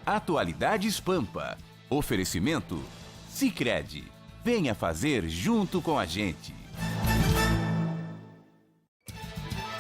Atualidades Pampa. Oferecimento Sicredi. Venha fazer junto com a gente.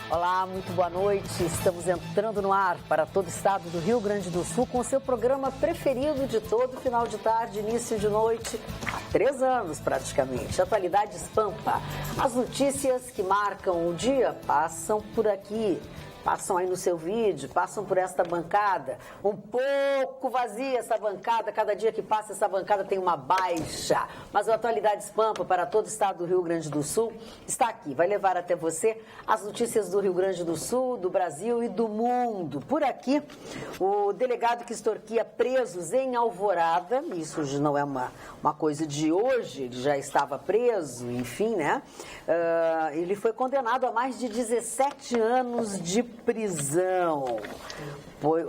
Olá, muito boa noite. Estamos entrando no ar para todo o estado do Rio Grande do Sul com o seu programa preferido de todo final de tarde, início de noite, há 3 anos praticamente. Atualidades Pampa. As notícias que marcam o dia passam por aqui. Passam aí no seu vídeo, passam por esta bancada, um pouco vazia essa bancada, cada dia que passa essa bancada tem uma baixa. Mas o Atualidades Pampa para todo o estado do Rio Grande do Sul está aqui, vai levar até você as notícias do Rio Grande do Sul, do Brasil e do mundo. Por aqui, o delegado que extorquia presos em Alvorada, isso não é uma coisa de hoje, ele já estava preso, enfim, né? Ele foi condenado a mais de 17 anos de prisão.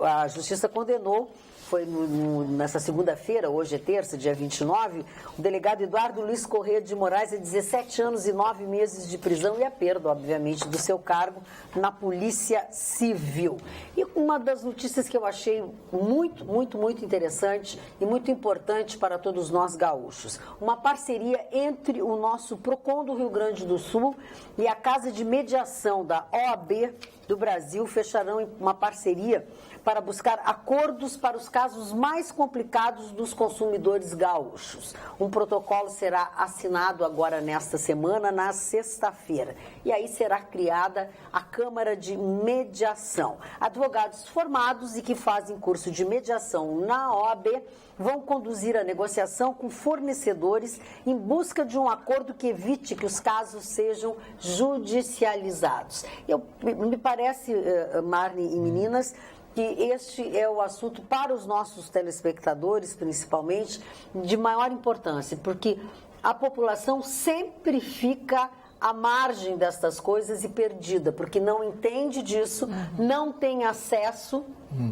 A Justiça condenou, foi nessa segunda-feira, hoje é terça, dia 29, o delegado Eduardo Luiz Corrêa de Moraes a 17 anos e 9 meses de prisão e a perda, obviamente, do seu cargo na Polícia Civil. E uma das notícias que eu achei muito, muito, muito interessante e muito importante para todos nós gaúchos, uma parceria entre o nosso PROCON do Rio Grande do Sul e a Casa de Mediação da OAB do Brasil fecharão uma parceria para buscar acordos para os casos mais complicados dos consumidores gaúchos. Um protocolo será assinado agora nesta semana, na sexta-feira. E aí será criada a Câmara de Mediação. Advogados formados e que fazem curso de mediação na OAB vão conduzir a negociação com fornecedores em busca de um acordo que evite que os casos sejam judicializados. Me parece, Marne e meninas, que este é o assunto para os nossos telespectadores, principalmente, de maior importância, porque a população sempre fica à margem destas coisas e perdida, porque não entende disso, não tem acesso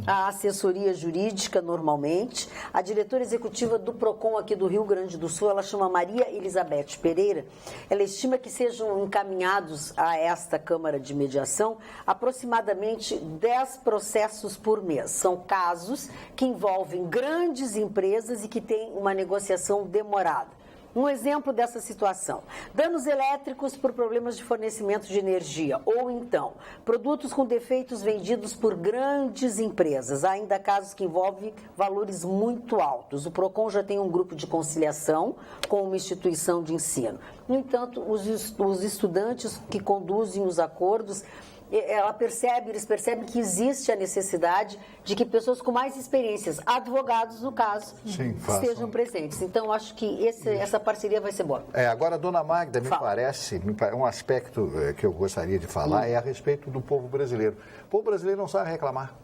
à assessoria jurídica normalmente. A diretora executiva do PROCON aqui do Rio Grande do Sul, ela chama Maria Elizabeth Pereira, ela estima que sejam encaminhados a esta Câmara de Mediação aproximadamente 10 processos por mês. São casos que envolvem grandes empresas e que têm uma negociação demorada. Um exemplo dessa situação: danos elétricos por problemas de fornecimento de energia, ou então produtos com defeitos vendidos por grandes empresas. Há ainda casos que envolvem valores muito altos. O PROCON já tem um grupo de conciliação com uma instituição de ensino. No entanto, os estudantes que conduzem os acordos, eles percebem que existe a necessidade de que pessoas com mais experiências, advogados no caso, estejam presentes. Então, acho que essa parceria vai ser boa. Agora, dona Magda, me parece um aspecto que eu gostaria de falar é a respeito do povo brasileiro. O povo brasileiro não sabe reclamar.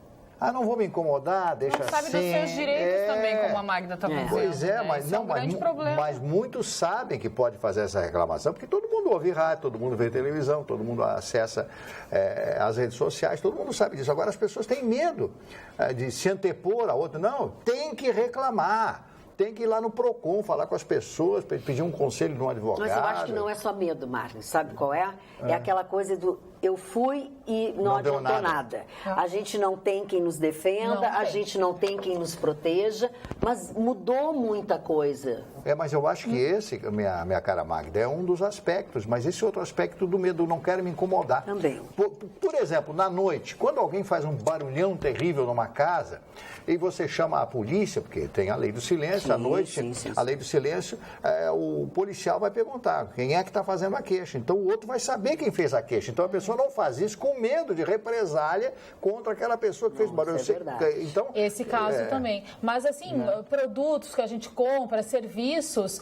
Não vou me incomodar, deixa assim. Não sabe dos seus direitos também, como a Magda está dizendo. Pois é, mas muitos sabem que pode fazer essa reclamação, porque todo mundo ouve rádio, todo mundo vê televisão, todo mundo acessa as redes sociais, todo mundo sabe disso. Agora as pessoas têm medo de se antepor a outra. Não, tem que reclamar. Tem que ir lá no PROCON, falar com as pessoas, pedir um conselho de um advogado. Mas eu acho que não é só medo, Marlon. Sabe qual é? É aquela coisa do eu fui e não adiantou nada. A gente não tem quem nos defenda, a gente não tem quem nos proteja, mas mudou muita coisa. Mas eu acho que esse, minha cara Magda, é um dos aspectos, mas esse outro aspecto do medo, não quero me incomodar. Também. Por exemplo, na noite, quando alguém faz um barulhão terrível numa casa e você chama a polícia, porque tem a lei do silêncio, à noite, a lei do silêncio, o policial vai perguntar quem é que está fazendo a queixa. Então o outro vai saber quem fez a queixa. Então a pessoa não faz isso com medo de represália contra aquela pessoa que fez barulho. Isso é verdade. Então, esse caso também. Mas assim, produtos que a gente compra, serviços,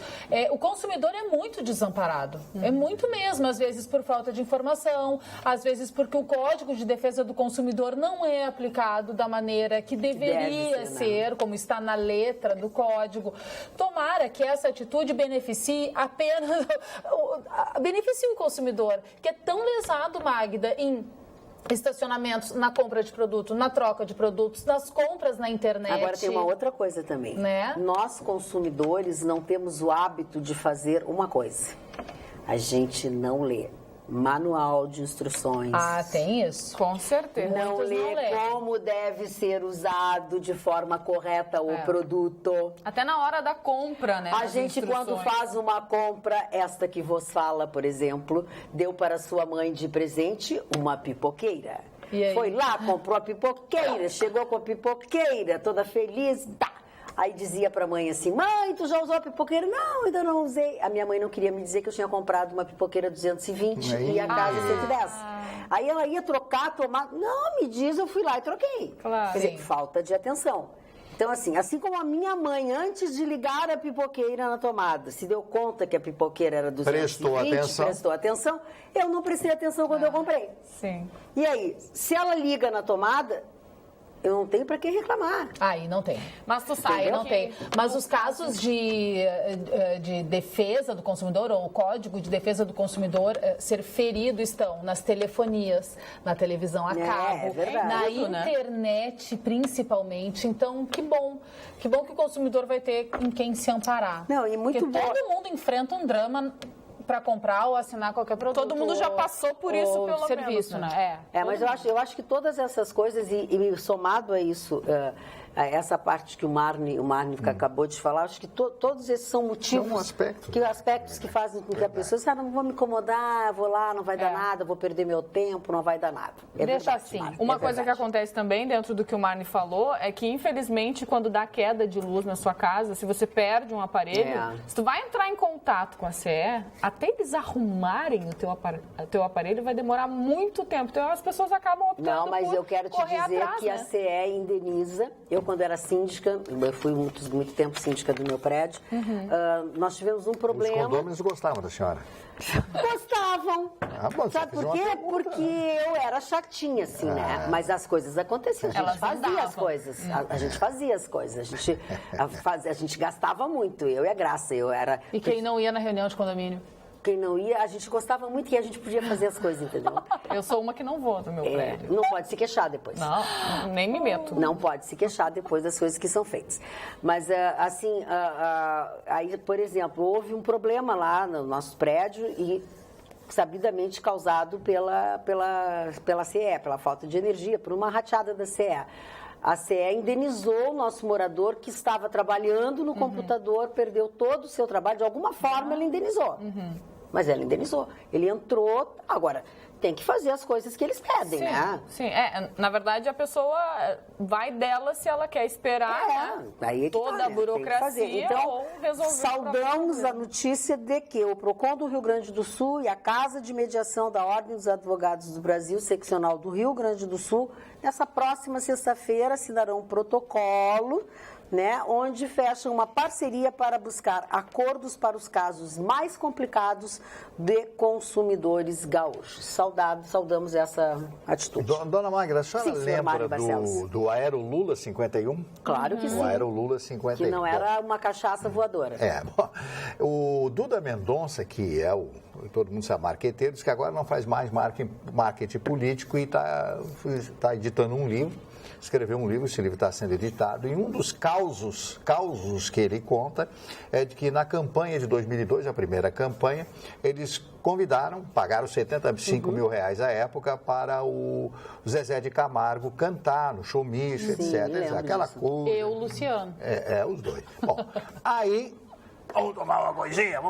o consumidor é muito desamparado. É muito mesmo, às vezes por falta de informação, às vezes porque o Código de Defesa do Consumidor não é aplicado da maneira que deveria ser, como está na letra do Código. Tomara que essa atitude beneficie apenas beneficie o consumidor, que é tão lesado, Magda, em estacionamentos, na compra de produtos, na troca de produtos, nas compras na internet. Agora tem uma outra coisa também. Né? Nós, consumidores, não temos o hábito de fazer uma coisa. A gente não lê. manual de instruções. Ah, tem isso? Com certeza. Não lê como deve ser usado de forma correta o produto. Até na hora da compra, né? A gente, quando faz uma compra, esta que vos fala, por exemplo, deu para sua mãe de presente uma pipoqueira. Foi lá, comprou a pipoqueira, chegou com a pipoqueira, toda feliz, tá. Aí dizia pra mãe assim, mãe, tu já usou a pipoqueira? Não, ainda não usei. A minha mãe não queria me dizer que eu tinha comprado uma pipoqueira 220 e a casa 110. Aí ela ia trocar, tomar... Não, me diz, eu fui lá e troquei. Claro. Quer dizer, falta de atenção. Então, assim como a minha mãe, antes de ligar a pipoqueira na tomada, se deu conta que a pipoqueira era 220, prestou atenção, eu não prestei atenção quando eu comprei. Sim. E aí, se ela liga na tomada... Eu não tenho para que reclamar. Aí não tem. Mas tu sabe. Aí não tem. Mas os casos de defesa do consumidor, ou o Código de Defesa do Consumidor ser ferido estão nas telefonias, na televisão a cabo, na internet principalmente. Então, que bom. Que bom que o consumidor vai ter em quem se amparar. Não, e muito Porque todo mundo enfrenta um drama para comprar ou assinar qualquer produto. Todo mundo já passou por isso pelo serviço, menos, né? Mas eu acho que todas essas coisas, e somado a isso, essa parte que o Marne acabou de falar, acho que todos esses são motivos, aspectos que fazem com que a pessoa diga, não vou me incomodar, vou lá, não vai dar nada, vou perder meu tempo, não vai dar nada. Deixa assim. Uma coisa que acontece também, dentro do que o Marne falou, é que, infelizmente, quando dá queda de luz na sua casa, se você perde um aparelho, se tu vai entrar em contato com a CE, até eles arrumarem o teu aparelho, vai demorar muito tempo. Então, as pessoas acabam optando por Não, mas eu quero te dizer atrás, que a CE indeniza. Quando era síndica, eu fui muito tempo síndica do meu prédio, nós tivemos um problema... Os condôminos gostavam da senhora? Gostavam. Sabe por quê? Porque eu era chatinha, assim, né? Mas as coisas aconteciam. A gente fazia as coisas. A gente fazia as coisas. A gente gastava muito. Eu e a Graça. E quem não ia na reunião de condomínio? Quem não ia, a gente gostava muito que a gente podia fazer as coisas, entendeu? Eu sou uma que não vou no meu prédio. Não pode se queixar depois. Não, nem me meto. Não pode se queixar depois das coisas que são feitas. Mas, assim, aí, por exemplo, houve um problema lá no nosso prédio e sabidamente causado pela CE, pela falta de energia, por uma rateada da CE. A CE indenizou o nosso morador que estava trabalhando no computador, perdeu todo o seu trabalho, de alguma forma ela indenizou. Mas ela indenizou. Ele entrou, agora tem que fazer as coisas que eles pedem, né? Sim, na verdade a pessoa vai dela se ela quer esperar, né? Aí toda a burocracia então, ou resolver. Saudamos a notícia de que o PROCON do Rio Grande do Sul e a Casa de Mediação da Ordem dos Advogados do Brasil, seccional do Rio Grande do Sul, nessa próxima sexta-feira assinarão um protocolo, né, onde fecham uma parceria para buscar acordos para os casos mais complicados de consumidores gaúchos. Saudamos essa atitude. Dona Magda, a senhora lembra do Aero Lula 51? Claro que sim. O Aero Lula 51. Que não era uma cachaça voadora. O Duda Mendonça, que é todo mundo sabe, marqueteiro, diz que agora não faz mais marketing político e está editando um livro. Escreveu um livro, esse livro está sendo editado, e um dos causos que ele conta é de que na campanha de 2002, a primeira campanha, eles pagaram 75 mil reais à época para o Zezé de Camargo cantar no showmício, etc. Aquela coisa. Eu, Luciano. Os dois. Bom, aí... Vamos tomar uma coisinha,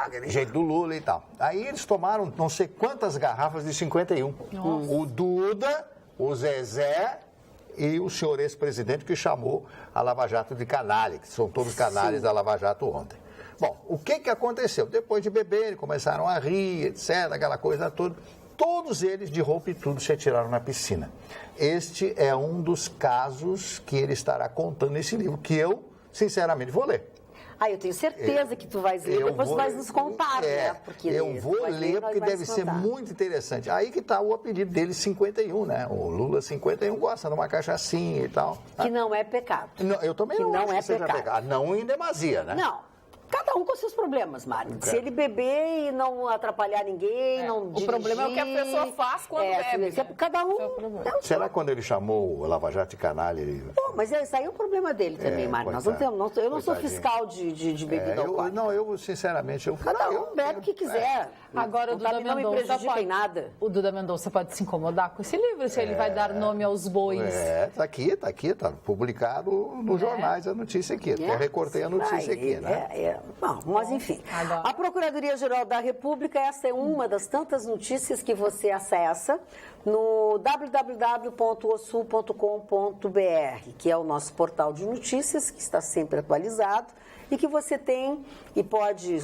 aquele jeito do Lula e tal. Aí eles tomaram não sei quantas garrafas de 51. Nossa. O Duda, o Zezé e o senhor ex-presidente que chamou a Lava Jato de canalha, que são todos canalhas da Lava Jato ontem. Bom, o que aconteceu? Depois de beber, começaram a rir, etc., aquela coisa toda. Todos eles, de roupa e tudo, se atiraram na piscina. Este é um dos casos que ele estará contando nesse livro, que eu, sinceramente, vou ler. Eu tenho certeza que tu vais ler, depois tu vais nos contar, né? Porque eu vou ler porque deve ser muito interessante. Aí que está o apelido dele, 51, né? O Lula 51 gosta de uma cachaçinha e tal. Que não é pecado. Não, eu também não acho que seja pecado. Não em demasia, né? Não. Cada um com seus problemas, Mari. Se ele beber e não atrapalhar ninguém, não dirigir... O problema é o que a pessoa faz quando bebe. Cada um... Será que quando ele chamou o Lava Jato de canalha... Pô, mas isso aí é um problema dele também, Mari. Nós não temos, eu não sou fiscal de bebida alcoólica. Eu sinceramente... Cada um bebe o que quiser. Agora, o Duda não me prejudica em nada. O Duda Mendonça pode se incomodar com esse livro, se ele vai dar nome aos bois. Tá aqui, tá publicado nos jornais a notícia aqui. Eu recortei a notícia aqui, né? Bom, mas enfim. A Procuradoria-Geral da República, essa é uma das tantas notícias que você acessa no www.osul.com.br, que é o nosso portal de notícias, que está sempre atualizado e que você tem e pode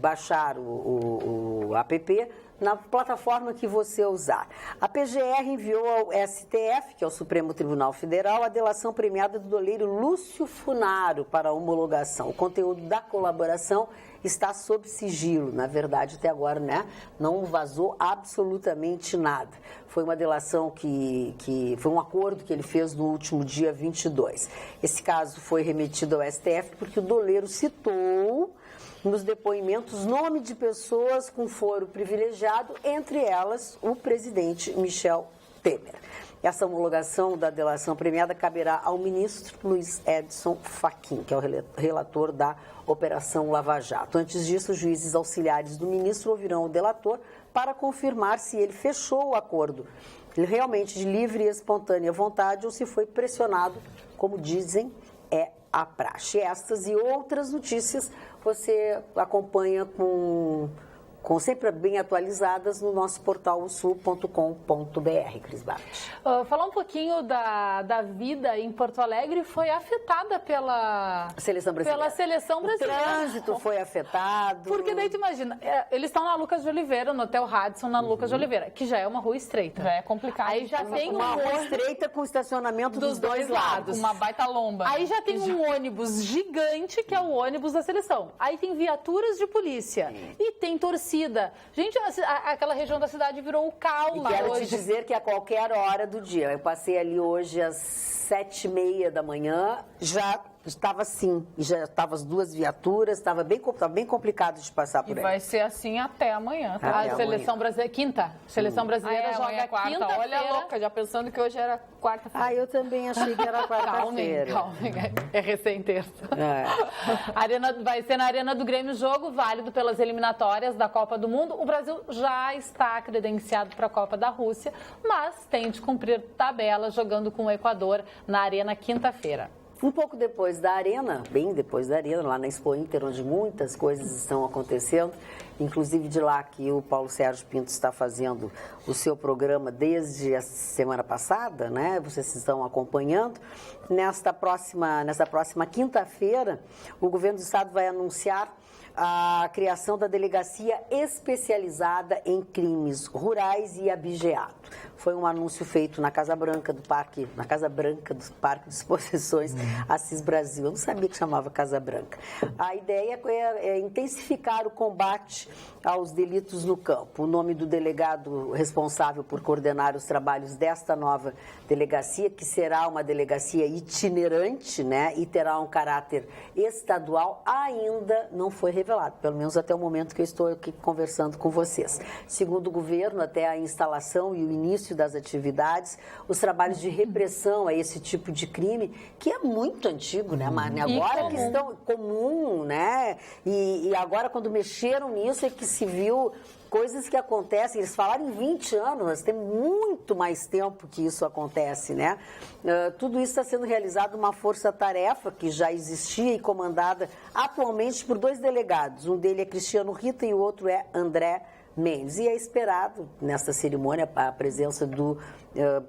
baixar o app na plataforma que você usar. A PGR enviou ao STF, que é o Supremo Tribunal Federal, a delação premiada do doleiro Lúcio Funaro para homologação. O conteúdo da colaboração está sob sigilo. Na verdade, até agora, né, não vazou absolutamente nada. Foi uma delação que foi um acordo que ele fez no último dia 22. Esse caso foi remetido ao STF porque o doleiro citou nos depoimentos nome de pessoas com foro privilegiado, entre elas o presidente Michel Temer. Essa homologação da delação premiada caberá ao ministro Luiz Edson Fachin, que é o relator da Operação Lava Jato. Antes disso, os juízes auxiliares do ministro ouvirão o delator para confirmar se ele fechou o acordo realmente de livre e espontânea vontade ou se foi pressionado, como dizem, é a praxe. Estas e outras notícias você acompanha com sempre bem atualizadas no nosso portal usul.com.br, Cris Bart. Falar um pouquinho da vida em Porto Alegre foi afetada pela seleção brasileira. O trânsito foi afetado. Porque daí tu imagina, eles estão na Lucas de Oliveira, no Hotel Radisson, na Lucas de Oliveira, que já é uma rua estreita. Já é complicado. Aí já tem uma rua estreita com estacionamento dos dois lados. Uma baita lomba. Aí já tem um ônibus gigante, que é o ônibus da seleção. Aí tem viaturas de polícia. E tem torcida. Gente, aquela região da cidade virou o caos. E quero te dizer que a qualquer hora do dia, eu passei ali hoje às 7h30 da manhã, já estava assim, e já estavam as duas viaturas, estava bem complicado de passar por aí. E vai ser assim até amanhã. Tá? A seleção brasileira, quinta. Seleção brasileira joga quinta-feira. Olha, louca, já pensando que hoje era quarta-feira. Eu também achei que era quarta-feira. Calma, é recém-terça. Vai ser na Arena do Grêmio, jogo válido pelas eliminatórias da Copa do Mundo. O Brasil já está credenciado para a Copa da Rússia, mas tem de cumprir tabela jogando com o Equador na Arena quinta-feira. Um pouco depois da Arena, bem depois da Arena, lá na Expo Inter, onde muitas coisas estão acontecendo, inclusive de lá que o Paulo Sérgio Pinto está fazendo o seu programa desde a semana passada, né? Vocês estão acompanhando. Nessa próxima quinta-feira, o governo do estado vai anunciar a criação da Delegacia Especializada em Crimes Rurais e Abigeato. Foi um anúncio feito na Casa Branca do Parque de Exposições Assis Brasil. Eu não sabia que chamava Casa Branca. A ideia é intensificar o combate aos delitos no campo. O nome do delegado responsável por coordenar os trabalhos desta nova delegacia, que será uma delegacia itinerante, né, e terá um caráter estadual, ainda não foi revelado, pelo menos até o momento que eu estou aqui conversando com vocês. Segundo o governo, até a instalação e o início das atividades, os trabalhos de repressão a esse tipo de crime, que é muito antigo, né, Marne? Agora que estão comum, né? E agora, quando mexeram nisso, é que se viu coisas que acontecem. Eles falaram em 20 anos, mas tem muito mais tempo que isso acontece, né? Tudo isso está sendo realizado uma força-tarefa que já existia e comandada atualmente por 2 delegados. Um deles é Cristiano Rita e o outro é André Mendes. E é esperado, nesta cerimônia, a presença do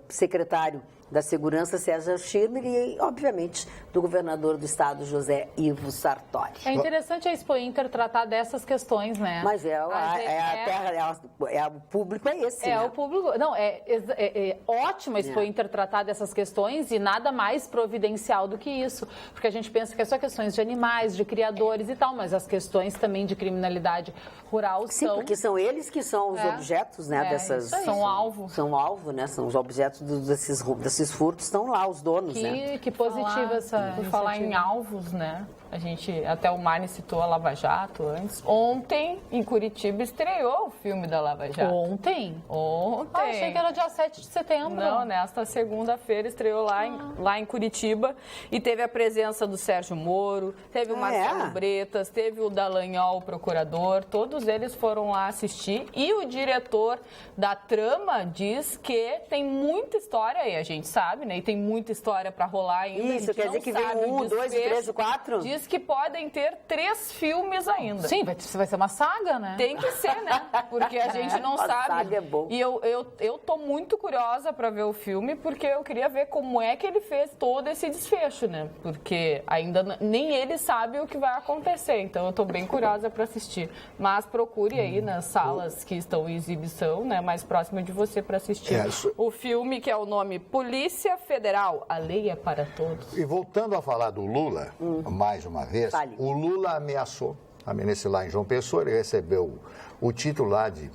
secretário da Segurança, César Schirmer, e, obviamente, do governador do estado, José Ivo Sartori. É interessante a Expo Inter tratar dessas questões, né? Mas o público é esse, né? O público... Não, é ótimo a Expo Inter tratar dessas questões e nada mais providencial do que isso. Porque a gente pensa que é só questões de animais, de criadores e tal, mas as questões também de criminalidade rural são... Sim, porque são eles que são os objetos, né, dessas... São alvo. São alvo, né? São os objetos desses furtos, estão lá, os donos, né? Que positiva essa... Por falar em alvos, né? Até o Mani citou a Lava Jato antes. Ontem, em Curitiba, estreou o filme da Lava Jato. Ontem? Ontem. Achei que era dia 7 de setembro. Não, nesta segunda-feira estreou lá em Curitiba e teve a presença do Sérgio Moro, teve o Marcelo Bretas, teve o Dallagnol, o procurador, todos eles foram lá assistir e o diretor da trama diz que tem muita história, e a gente sabe, né, e tem muita história para rolar ainda. Isso, quer dizer que vem 1, 2, 3, 4? Diz que podem ter 3 filmes ainda. Sim, vai ser uma saga, né? Tem que ser, né? Porque a gente não sabe. Saga é bom. E eu tô muito curiosa para ver o filme, porque eu queria ver como é que ele fez todo esse desfecho, né? Porque ainda nem ele sabe o que vai acontecer. Então eu tô bem curiosa para assistir. Mas procure aí nas salas que estão em exibição, né? Mais próximo de você para assistir o filme, que é o nome Polícia Federal, a lei é para todos. E voltando a falar do Lula, mais uma vez, o Lula ameaçou lá em João Pessoa, ele recebeu o título lá de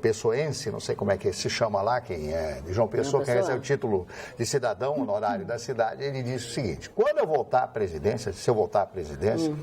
pessoense, não sei como é que se chama lá, quem é de João Pessoa, quem recebe o título de cidadão honorário da cidade, ele disse o seguinte: quando eu voltar à presidência, se eu voltar à presidência,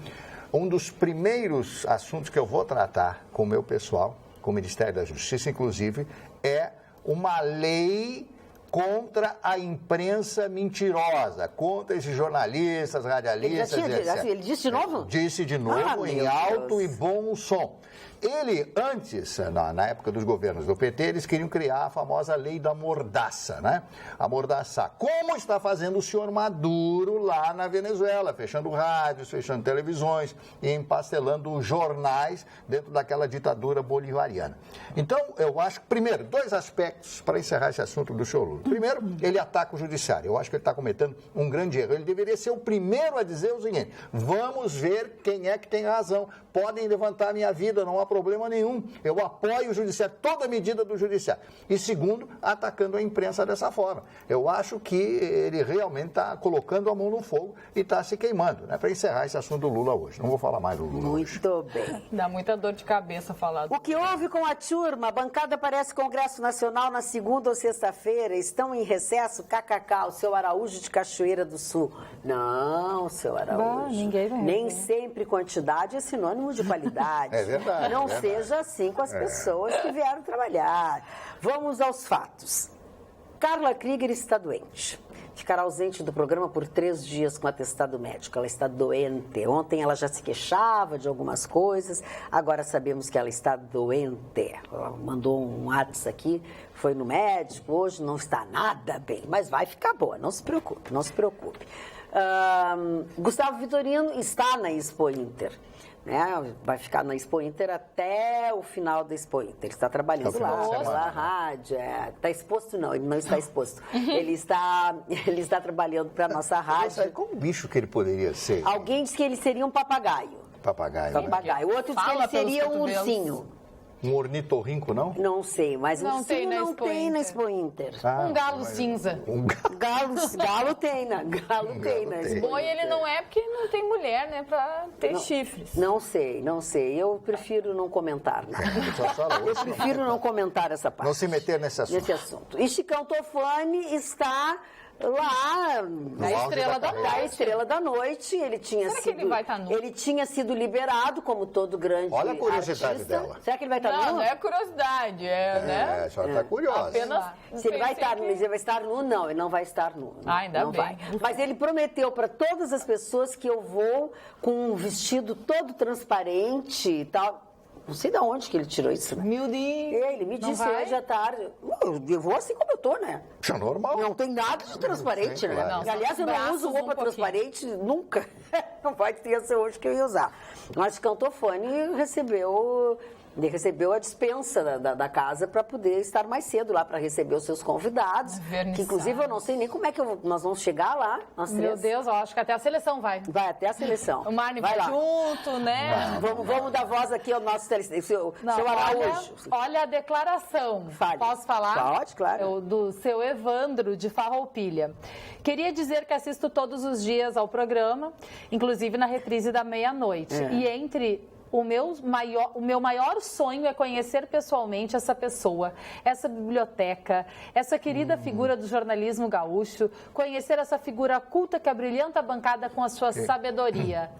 um dos primeiros assuntos que eu vou tratar com o meu pessoal, com o Ministério da Justiça, inclusive, é uma lei contra a imprensa mentirosa, contra esses jornalistas, radialistas, etc. Ele disse de novo? Disse de novo, em alto e bom som. Ele, antes, na época dos governos do PT, eles queriam criar a famosa lei da mordaça, né? Amordaçar. Como está fazendo o senhor Maduro lá na Venezuela, fechando rádios, fechando televisões e empastelando jornais dentro daquela ditadura bolivariana. Então, eu acho que, primeiro, 2 aspectos para encerrar esse assunto do senhor Lula. Primeiro, ele ataca o judiciário. Eu acho que ele está cometendo um grande erro. Ele deveria ser o primeiro a dizer o seguinte: vamos ver quem é que tem razão. Podem levantar a minha vida, não há problema nenhum. Eu apoio o judiciário, toda medida do judiciário. E segundo, atacando a imprensa dessa forma. Eu acho que ele realmente está colocando a mão no fogo e está se queimando, né? Para encerrar esse assunto do Lula hoje. Não vou falar mais do Lula hoje. Muito bem. Dá muita dor de cabeça falar do... O que houve com a turma? A bancada parece Congresso Nacional na segunda ou sexta-feira. Estão em recesso? KKK, o seu Araújo de Cachoeira do Sul. Não, seu Araújo. Ninguém vai. Nem sempre quantidade é sinônimo de qualidade. É verdade. Não seja assim com as pessoas que vieram trabalhar. Vamos aos fatos. Carla Krieger está doente. Ficará ausente do programa por 3 dias com atestado médico. Ela está doente. Ontem ela já se queixava de algumas coisas, agora sabemos que ela está doente. Ela mandou um WhatsApp aqui, foi no médico, hoje não está nada bem, mas vai ficar boa, não se preocupe, não se preocupe. Gustavo Vitorino está na Expo Inter. Né? Vai ficar na Expo Inter até o final da Expo Inter. Ele está trabalhando lá, na rádio. Está exposto? Não, ele não está exposto. Ele está trabalhando para a nossa rádio. Qual bicho que ele poderia ser? Alguém disse que ele seria um papagaio. Papagaio. O outro disse que ele seria um ursinho. Um ornitorrinco, não? Não sei, mas não ursinho tem não tem na Expo Inter. Um galo cinza. Galo tem na Expo Boi ele não é porque não tem mulher, né, pra ter chifres. Não sei. Eu prefiro não comentar. Né? Eu prefiro não comentar essa parte. Não se meter nesse assunto. E Chicão Tofani está lá na Estrela da Noite. Ele tinha Será que ele vai estar nu? Ele tinha sido liberado, como todo grande Olha a curiosidade artista. dela. Será que ele vai estar nu? Não é curiosidade, né? A senhora está curiosa. Apenas Se ele vai estar nu, ele vai estar nu? Não, ele não vai estar nu. Ainda não bem. vai. Mas ele prometeu para todas as pessoas que eu vou com um vestido todo transparente e tal. Não sei de onde que ele tirou isso, né? Meu Deus. Ele me disse hoje à tarde. Eu vou assim como eu tô, né? Isso é normal. Não tem nada de transparente, né? Claro. Não, aliás, eu não uso roupa transparente nunca. Não vai ter ser hoje que eu ia usar. Mas o Cantofani recebeu a dispensa da casa para poder estar mais cedo lá para receber os seus convidados. Que, inclusive, eu não sei nem como é que nós vamos chegar lá. Meu Deus, eu acho que até a seleção vai. Vai até a seleção. O Marne vai junto, né? Vamos dar voz aqui ao nosso seu Araújo. Olha a declaração. Fale. Posso falar? Pode, claro. Do seu Evandro, de Farroupilha. Queria dizer que assisto todos os dias ao programa, inclusive na reprise da meia-noite. E entre O meu maior sonho é conhecer pessoalmente essa pessoa, essa biblioteca, essa querida figura do jornalismo gaúcho, conhecer essa figura culta que abrilhanta a bancada com a sua sabedoria.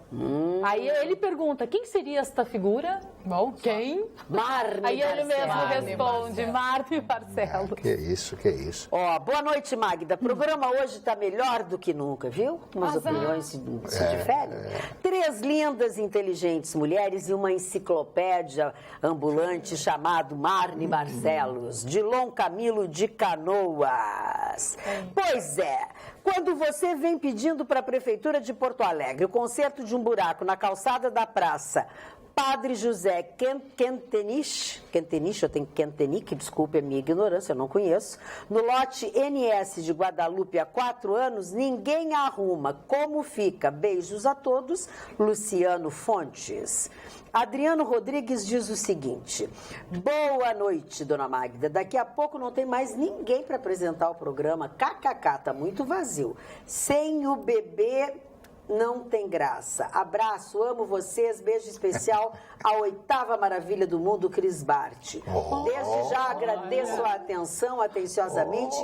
Aí ele pergunta, quem seria esta figura? Bom, quem? Marne Aí ele mesmo Barcelos. responde, Marne Barcelos. Que isso. Ó, boa noite, Magda. O programa hoje está melhor do que nunca, viu? Umas opiniões se diferem. 3 lindas e inteligentes mulheres e uma enciclopédia ambulante chamado Marne Barcelos, de Lom Camilo de Canoas. Pois é, quando você vem pedindo para a Prefeitura de Porto Alegre o conserto de um buraco na calçada da praça Padre José Quentenich, eu tenho Quentenic, desculpe a minha ignorância, eu não conheço. No lote NS de Guadalupe há 4 anos, ninguém arruma. Como fica? Beijos a todos, Luciano Fontes. Adriano Rodrigues diz o seguinte: boa noite, dona Magda. Daqui a pouco não tem mais ninguém para apresentar o programa. KKK, tá muito vazio. Sem o bebê não tem graça. Abraço, amo vocês. Beijo especial à 8ª maravilha do mundo, Cris Bart. Desde já agradeço a atenção, atenciosamente.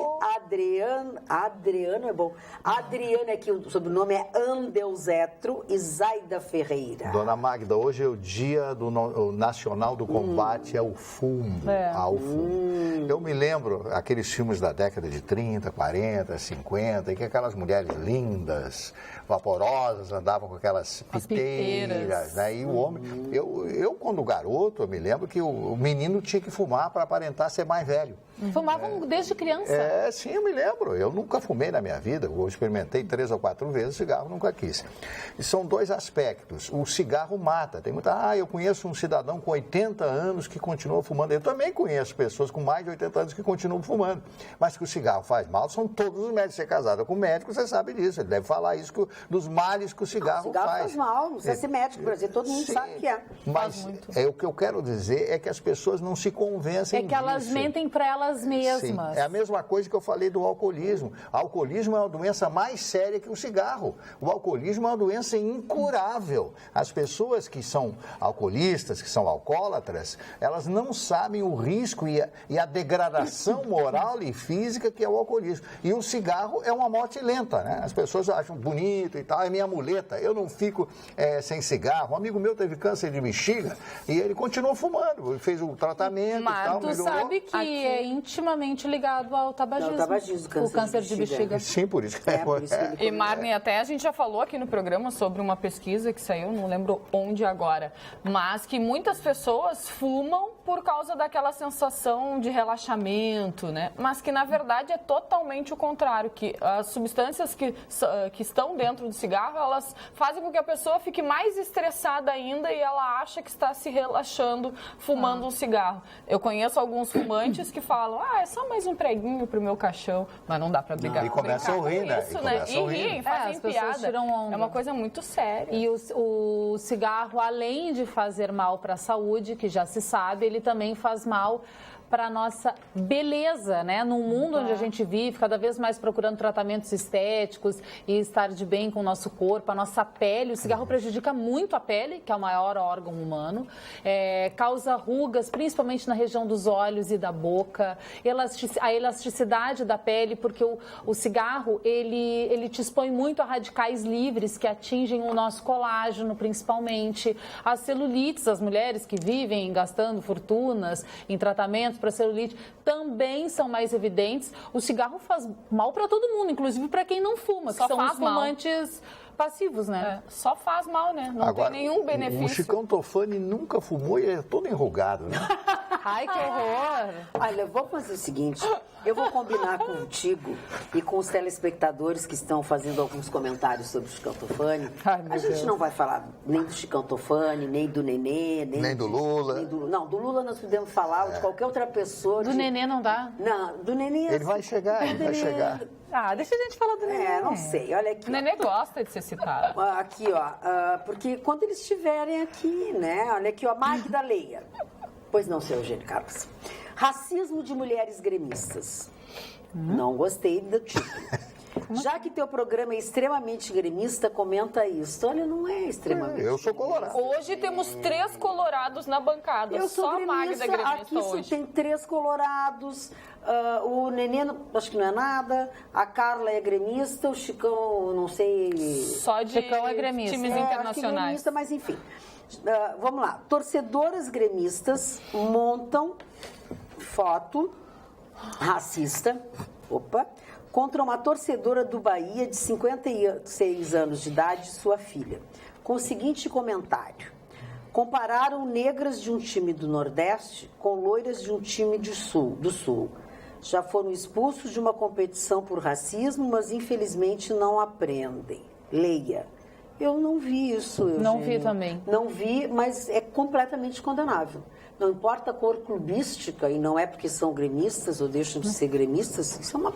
Adriano é bom. Adriana, aqui o sobrenome é Andeuzetro e Zaida Ferreira. Dona Magda, hoje é o dia o nacional do combate ao fumo. Ao fumo. Eu me lembro aqueles filmes da década de 30, 40, 50, em que aquelas mulheres lindas, vaporosas, andavam com aquelas piteiras, né? E o homem... Eu, quando garoto, eu me lembro que o menino tinha que fumar para aparentar ser mais velho. Fumavam desde criança? Sim, eu me lembro. Eu nunca fumei na minha vida. Eu experimentei 3 ou 4 vezes cigarro, nunca quis. E são 2 aspectos. O cigarro mata. Tem muita... eu conheço um cidadão com 80 anos que continua fumando. Eu também conheço pessoas com mais de 80 anos que continuam fumando. Mas que o cigarro faz mal, são todos os médicos. Você é casada com um médico, você sabe disso. Ele deve falar isso dos males que o cigarro faz. O cigarro faz mal, não precisa ser médico, por exemplo. Todo mundo sabe que é. Mas o que eu quero dizer é que as pessoas não se convencem disso. É que elas mentem para elas mesmas. Sim. É a mesma coisa que eu falei do alcoolismo. O alcoolismo é uma doença mais séria que o cigarro. O alcoolismo é uma doença incurável. As pessoas que são alcoolistas, que são alcoólatras, elas não sabem o risco e a degradação moral e física que é o alcoolismo. E o cigarro é uma morte lenta, né? As pessoas acham bonito e tal, é minha muleta, eu não fico sem cigarro. Um amigo meu teve câncer de bexiga e ele continuou fumando, ele fez o tratamento e tal, melhorou. Sabe que é intimamente ligado ao tabagismo, o câncer de bexiga. Sim, por isso que E Marne, até a gente já falou aqui no programa sobre uma pesquisa que saiu, não lembro onde agora, mas que muitas pessoas fumam por causa daquela sensação de relaxamento, né? Mas que, na verdade, é totalmente o contrário, que as substâncias que estão dentro do cigarro, elas fazem com que a pessoa fique mais estressada ainda e ela acha que está se relaxando fumando um cigarro. Eu conheço alguns fumantes que falam, é só mais um preguinho pro meu caixão, mas não dá para brigar. E começam a rir, né? E riem, fazem piada. Tiram onda. É uma coisa muito séria. E o cigarro, além de fazer mal para a saúde, que já se sabe, ele também faz mal para a nossa beleza, né? Num mundo onde a gente vive, cada vez mais procurando tratamentos estéticos e estar de bem com o nosso corpo, a nossa pele. O cigarro prejudica muito a pele, que é o maior órgão humano, causa rugas, principalmente na região dos olhos e da boca, a elasticidade da pele, porque o cigarro, ele te expõe muito a radicais livres que atingem o nosso colágeno, principalmente, as celulites, as mulheres que vivem gastando fortunas em tratamentos para celulite também são mais evidentes. O cigarro faz mal para todo mundo, inclusive para quem não fuma, que são os fumantes passivos, né? Só faz mal, né? Não Agora, tem nenhum benefício. O Chicão Tofani nunca fumou e é todo enrugado, né? Ai, que horror! Olha, vamos fazer o seguinte, eu vou combinar contigo e com os telespectadores que estão fazendo alguns comentários sobre o Chicão Tofani. A gente não vai falar nem do Chicão Tofani, nem do Nenê, nem do Lula. Não, do Lula nós podemos falar, de qualquer outra pessoa. Do Nenê não dá? Não, do Nenê... Ele vai chegar, ele vai chegar. Deixa a gente falar do Nenê. Não sei, olha aqui. O Nenê gosta de ser citado. Aqui, porque quando eles estiverem aqui, né? Olha aqui, Magda Leia. Pois não, seu Eugênio Carlos. Racismo de mulheres gremistas. Não gostei do título. Já que teu programa é extremamente gremista, comenta isso. Olha, não é extremamente. Eu sou colorado. Hoje temos 3 colorados na bancada. Eu sou só a Magda é gremista aqui hoje. Tem 3 colorados, o Nenê, acho que não é nada, a Carla é gremista, o Chicão, não sei... Só de Chicão é gremista. times acho que internacionais. gremista, mas enfim. Vamos lá. Torcedoras gremistas montam foto racista, contra uma torcedora do Bahia de 56 anos de idade e sua filha, com o seguinte comentário: compararam negras de um time do Nordeste com loiras de um time do Sul. Já foram expulsos de uma competição por racismo, mas infelizmente não aprendem. Leia. Eu não vi isso, Eugênio. Não vi também. Não vi, mas é completamente condenável. Não importa a cor clubística, e não é porque são gremistas ou deixam de ser gremistas, isso é uma...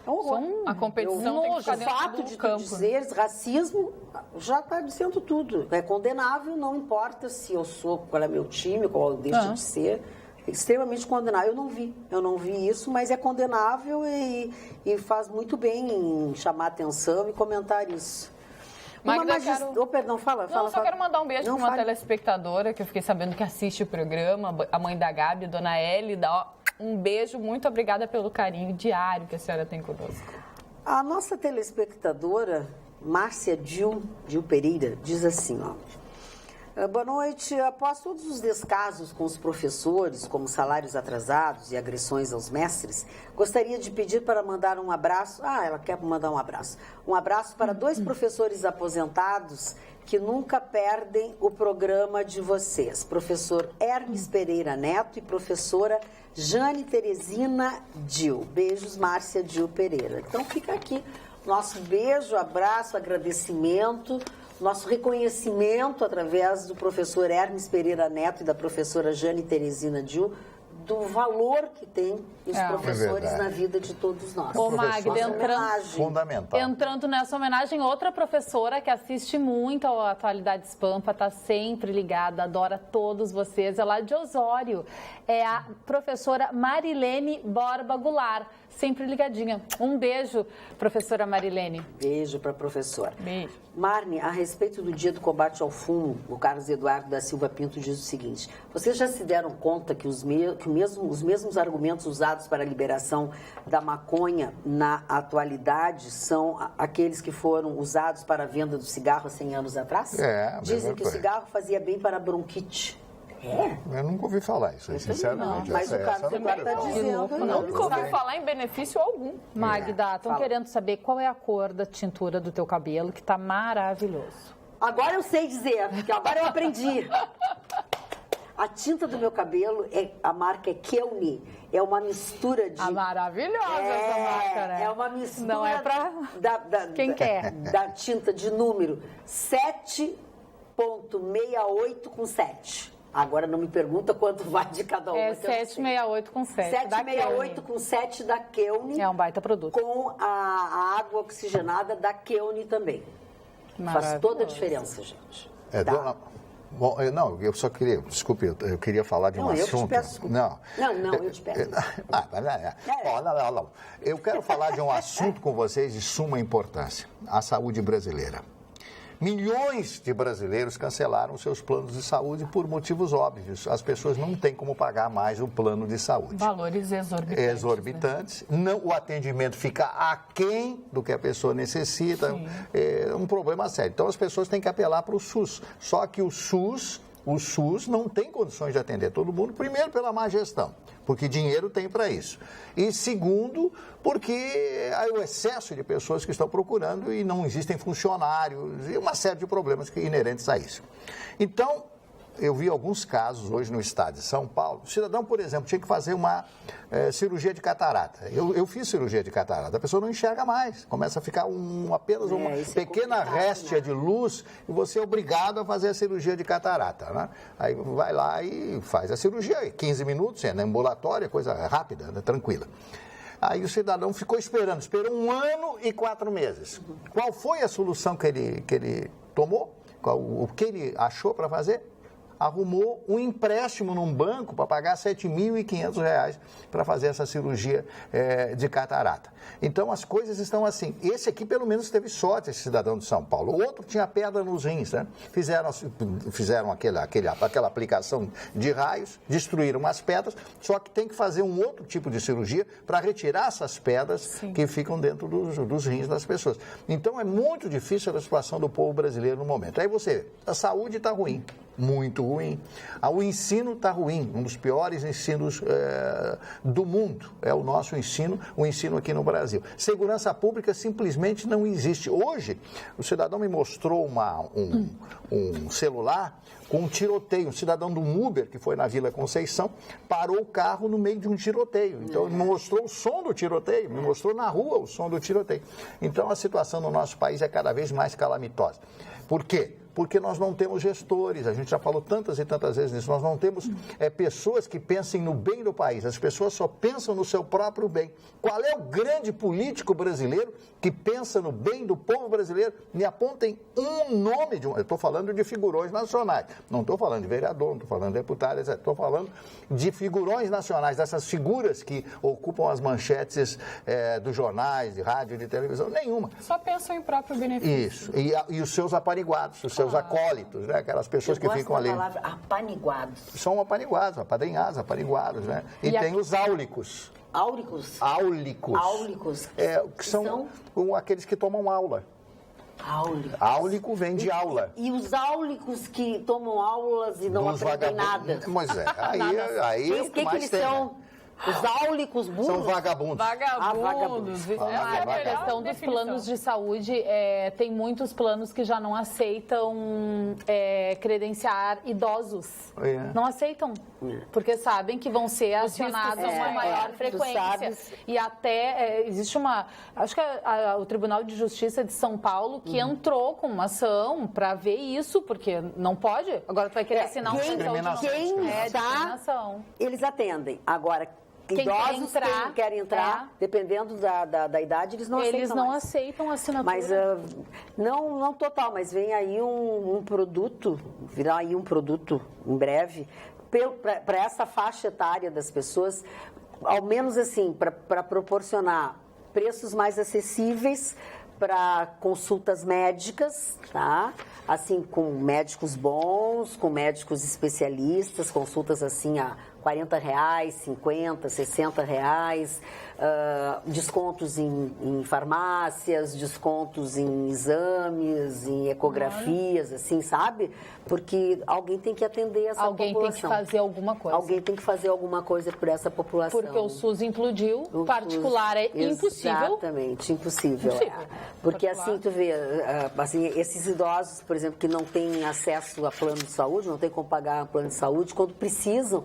É um horror. A competição tem que ficar O dentro fato do de tu campo. dizeres racismo já está dizendo tudo. É condenável, não importa se eu sou, qual é meu time, qual eu deixo de ser. É extremamente condenável. Eu não vi isso, mas é condenável e faz muito bem em chamar atenção e comentar isso. Magda, Perdão, fala. Quero mandar um beijo para uma fale. telespectadora que eu fiquei sabendo que assiste o programa, a mãe da Gabi, Dona Hélida. Um beijo, muito obrigada pelo carinho diário que a senhora tem conosco. A nossa telespectadora, Márcia Dil Pereira, diz assim, boa noite. Após todos os descasos com os professores, como salários atrasados e agressões aos mestres, gostaria de pedir para mandar um abraço. Ela quer mandar um abraço. Um abraço para 2 professores aposentados que nunca perdem o programa de vocês. Professor Hermes Pereira Neto e professora Jane Teresina Dil. Beijos, Márcia Dil Pereira. Então fica aqui nosso beijo, abraço, agradecimento, nosso reconhecimento através do professor Hermes Pereira Neto e da professora Jane Teresina Dil, do valor que tem os professores na vida de todos nós. Ô, Magda, fundamental. Entrando nessa homenagem, outra professora que assiste muito ao Atualidades Pampa, está sempre ligada, adora todos vocês, é lá de Osório, é a professora Marilene Borba Goulart, sempre ligadinha. Um beijo, professora Marilene. Beijo para a professora. Beijo. Marne, a respeito do dia do combate ao fumo, o Carlos Eduardo da Silva Pinto diz o seguinte: vocês já se deram conta que os mesmos argumentos usados para a liberação da maconha na atualidade são aqueles que foram usados para a venda do cigarro há 100 anos atrás? Dizem que o cigarro fazia bem para a bronquite. Eu nunca ouvi falar isso, sinceramente. Mas o Carlos Eduardo está dizendo. Nunca ouvi falar em benefício algum. Magda, estão querendo saber qual é a cor da tintura do teu cabelo, que está maravilhoso. Agora eu sei dizer, porque agora eu aprendi. A tinta do meu cabelo, a marca é Keune. É uma mistura de... maravilhosa essa marca, né? É uma mistura... Não é pra quem quer. Da tinta de número 7.68 com 7. Agora não me pergunta quanto vai de cada uma. É 768 com 7. 768 com 7 da Keune. É um baita produto. Com a água oxigenada da Keune também. Faz toda a diferença, gente. Bom, eu só queria, desculpe, eu queria falar de um assunto. Eu te peço desculpa. Não, eu te peço. Não. Eu quero falar de um assunto com vocês de suma importância: a saúde brasileira. Milhões de brasileiros cancelaram seus planos de saúde por motivos óbvios. As pessoas não têm como pagar mais o plano de saúde. Valores exorbitantes. Né? Não, o atendimento fica aquém do que a pessoa necessita. É um problema sério. Então, as pessoas têm que apelar para o SUS. Só que o SUS não tem condições de atender todo mundo, primeiro, pela má gestão, porque dinheiro tem para isso. E segundo, porque há o excesso de pessoas que estão procurando e não existem funcionários e uma série de problemas inerentes a isso. Então, eu vi alguns casos hoje no estado de São Paulo. O cidadão, por exemplo, tinha que fazer uma cirurgia de catarata. Eu fiz cirurgia de catarata. A pessoa não enxerga mais. Começa a ficar apenas uma pequena réstia de luz e você é obrigado a fazer a cirurgia de catarata. Né? Aí vai lá e faz a cirurgia. 15 minutos, é ambulatória, coisa rápida, né? Tranquila. Aí o cidadão esperou 1 ano e 4 meses. Qual foi a solução que ele tomou? O que ele achou para fazer? arrumou um empréstimo num banco para pagar R$ 7.500 para fazer essa cirurgia de catarata. Então, as coisas estão assim. Esse aqui, pelo menos, teve sorte, esse cidadão de São Paulo. O outro tinha pedra nos rins, né? Fizeram aquela aplicação de raios, destruíram as pedras, só que tem que fazer um outro tipo de cirurgia para retirar essas pedras que ficam dentro dos rins das pessoas. Então, é muito difícil a situação do povo brasileiro no momento. Aí você vê, a saúde está ruim. Muito ruim. O ensino está ruim, um dos piores ensinos do mundo é o nosso ensino, o ensino aqui no Brasil. Segurança pública simplesmente não existe. Hoje, o cidadão me mostrou um celular com um tiroteio. Um cidadão do Uber, que foi na Vila Conceição, parou o carro no meio de um tiroteio. Então, ele me mostrou o som do tiroteio, me mostrou na rua o som do tiroteio. Então, a situação no nosso país é cada vez mais calamitosa. Por quê? Porque nós não temos gestores, a gente já falou tantas e tantas vezes nisso, nós não temos pessoas que pensem no bem do país, as pessoas só pensam no seu próprio bem. Qual é o grande político brasileiro que pensa no bem do povo brasileiro? Me apontem um nome de um... Eu estou falando de figurões nacionais, não estou falando de vereador, não estou falando de deputado, etc. Estou falando de figurões nacionais, dessas figuras que ocupam as manchetes dos jornais, de rádio, de televisão, nenhuma. Só pensam em próprio benefício. Isso, e os seus apariguados, os seus acólitos, né? Aquelas pessoas que ficam ali. Eu gosto da palavra apaniguados. São apaniguados, apadrinhados, apariguados, né? E tem os áulicos. Áulicos? Áulicos. Áulicos. Que são aqueles que tomam aula. Áulicos. Áulico vem de aula. E os áulicos que tomam aulas e não aprendem nada? Pois é, aí o que mais tem, são? Né? Os áulicos burros? São vagabundos. Vagabundos. A questão dos planos de saúde, tem muitos planos que já não aceitam credenciar idosos. Não aceitam, porque sabem que vão ser acionados com maior frequência. E até existe acho que o Tribunal de Justiça de São Paulo que entrou com uma ação para ver isso, porque não pode. Agora tu vai querer assinar um plano de saúde. Discriminação. Eles atendem. Agora, idosos que querem entrar, dependendo da idade, eles não aceitam. Eles não aceitam a assinatura. Mas não total, mas vem aí um produto, virá aí um produto em breve, para essa faixa etária das pessoas, ao menos assim, para proporcionar preços mais acessíveis para consultas médicas, tá? Assim, com médicos bons, com médicos especialistas, consultas assim a R$40, R$50, R$60, descontos em farmácias, descontos em exames, em ecografias, assim, sabe? Porque alguém tem que atender essa população. Alguém tem que fazer alguma coisa. Alguém tem que fazer alguma coisa por essa população. Porque o SUS implodiu, o particular é impossível. Exatamente, impossível. Porque particular. Assim, tu vê, assim, esses idosos, por exemplo, que não têm acesso a plano de saúde, não têm como pagar plano de saúde, quando precisam,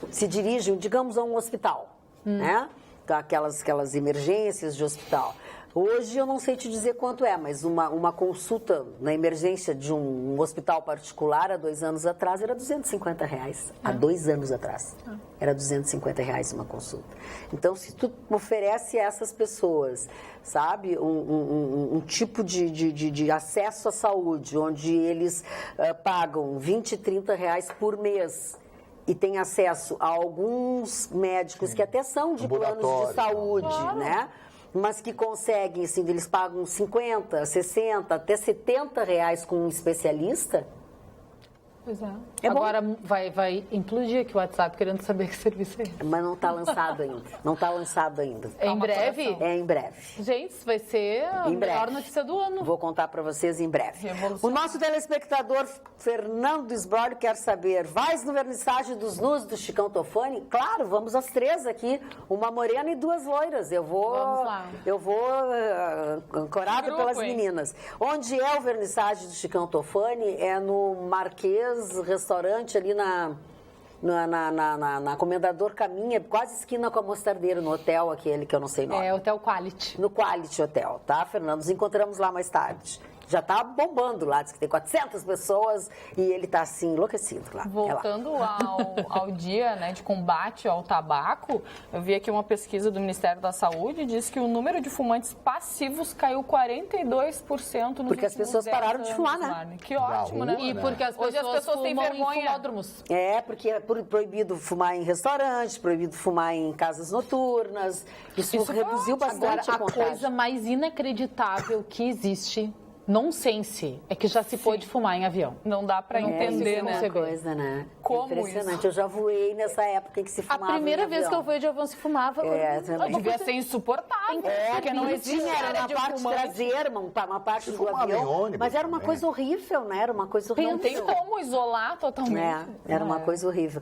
se dirigem, digamos, a um hospital, né? Aquelas emergências de hospital. Hoje eu não sei te dizer quanto é, mas uma consulta na emergência de um hospital particular há 2 anos atrás era R$250. Há 2 anos atrás. Era R$250 uma consulta. Então, se tu oferece a essas pessoas, sabe, um tipo de acesso à saúde, onde eles pagam R$20, R$30 por mês, e tem acesso a alguns médicos que até são de planos de saúde, né? Mas que conseguem, assim, eles pagam 50, 60, até R$70 com um especialista. Pois é. Agora vai implodir aqui o WhatsApp querendo saber que serviço é esse. Mas não está lançado ainda. Não está lançado ainda. É em breve? É em breve. Gente, vai ser a melhor notícia do ano. Vou contar para vocês em breve. O nosso telespectador Fernando Esbrolio quer saber, vais no vernissage dos nus do Chicão Tofani? Claro, vamos às 3 aqui. Uma morena e 2 loiras. Eu vou ancorada pelas meninas. Onde é o vernissage do Chicão Tofani? É no Marquês Restaurante, ali na Comendador Caminha, quase esquina com a Mostardeira, no hotel aquele que eu não sei o nome. É, Hotel Quality. No Quality Hotel, tá, Fernando? Nos encontramos lá mais tarde. Já tá bombando lá, diz que tem 400 pessoas e ele tá assim, enlouquecido lá. Voltando ao dia, né, de combate ao tabaco, eu vi aqui uma pesquisa do Ministério da Saúde, diz que o número de fumantes passivos caiu 42% nos Porque as pessoas pararam de fumar, né? Que ótimo, né? E porque as Hoje as pessoas têm fumam vergonha. em fumódromos. É, porque é proibido fumar em restaurantes, proibido fumar em casas noturnas. Isso reduziu bastante Agora, a a contagem. coisa mais inacreditável que existe, nonsense, é que já se pôde fumar em avião. Não dá pra entender, isso né? é uma coisa, né? Como impressionante. isso? Eu já voei nessa época em que se A fumava. primeira em vez que avião. eu fui de avião se fumava. também. Devia ser insuportável. Porque não existia, era na parte traseira, uma parte do fumava em avião. ônibus Mas era uma também. coisa horrível, né? Era uma coisa horrível. Não tem como isolar totalmente. Era uma coisa horrível.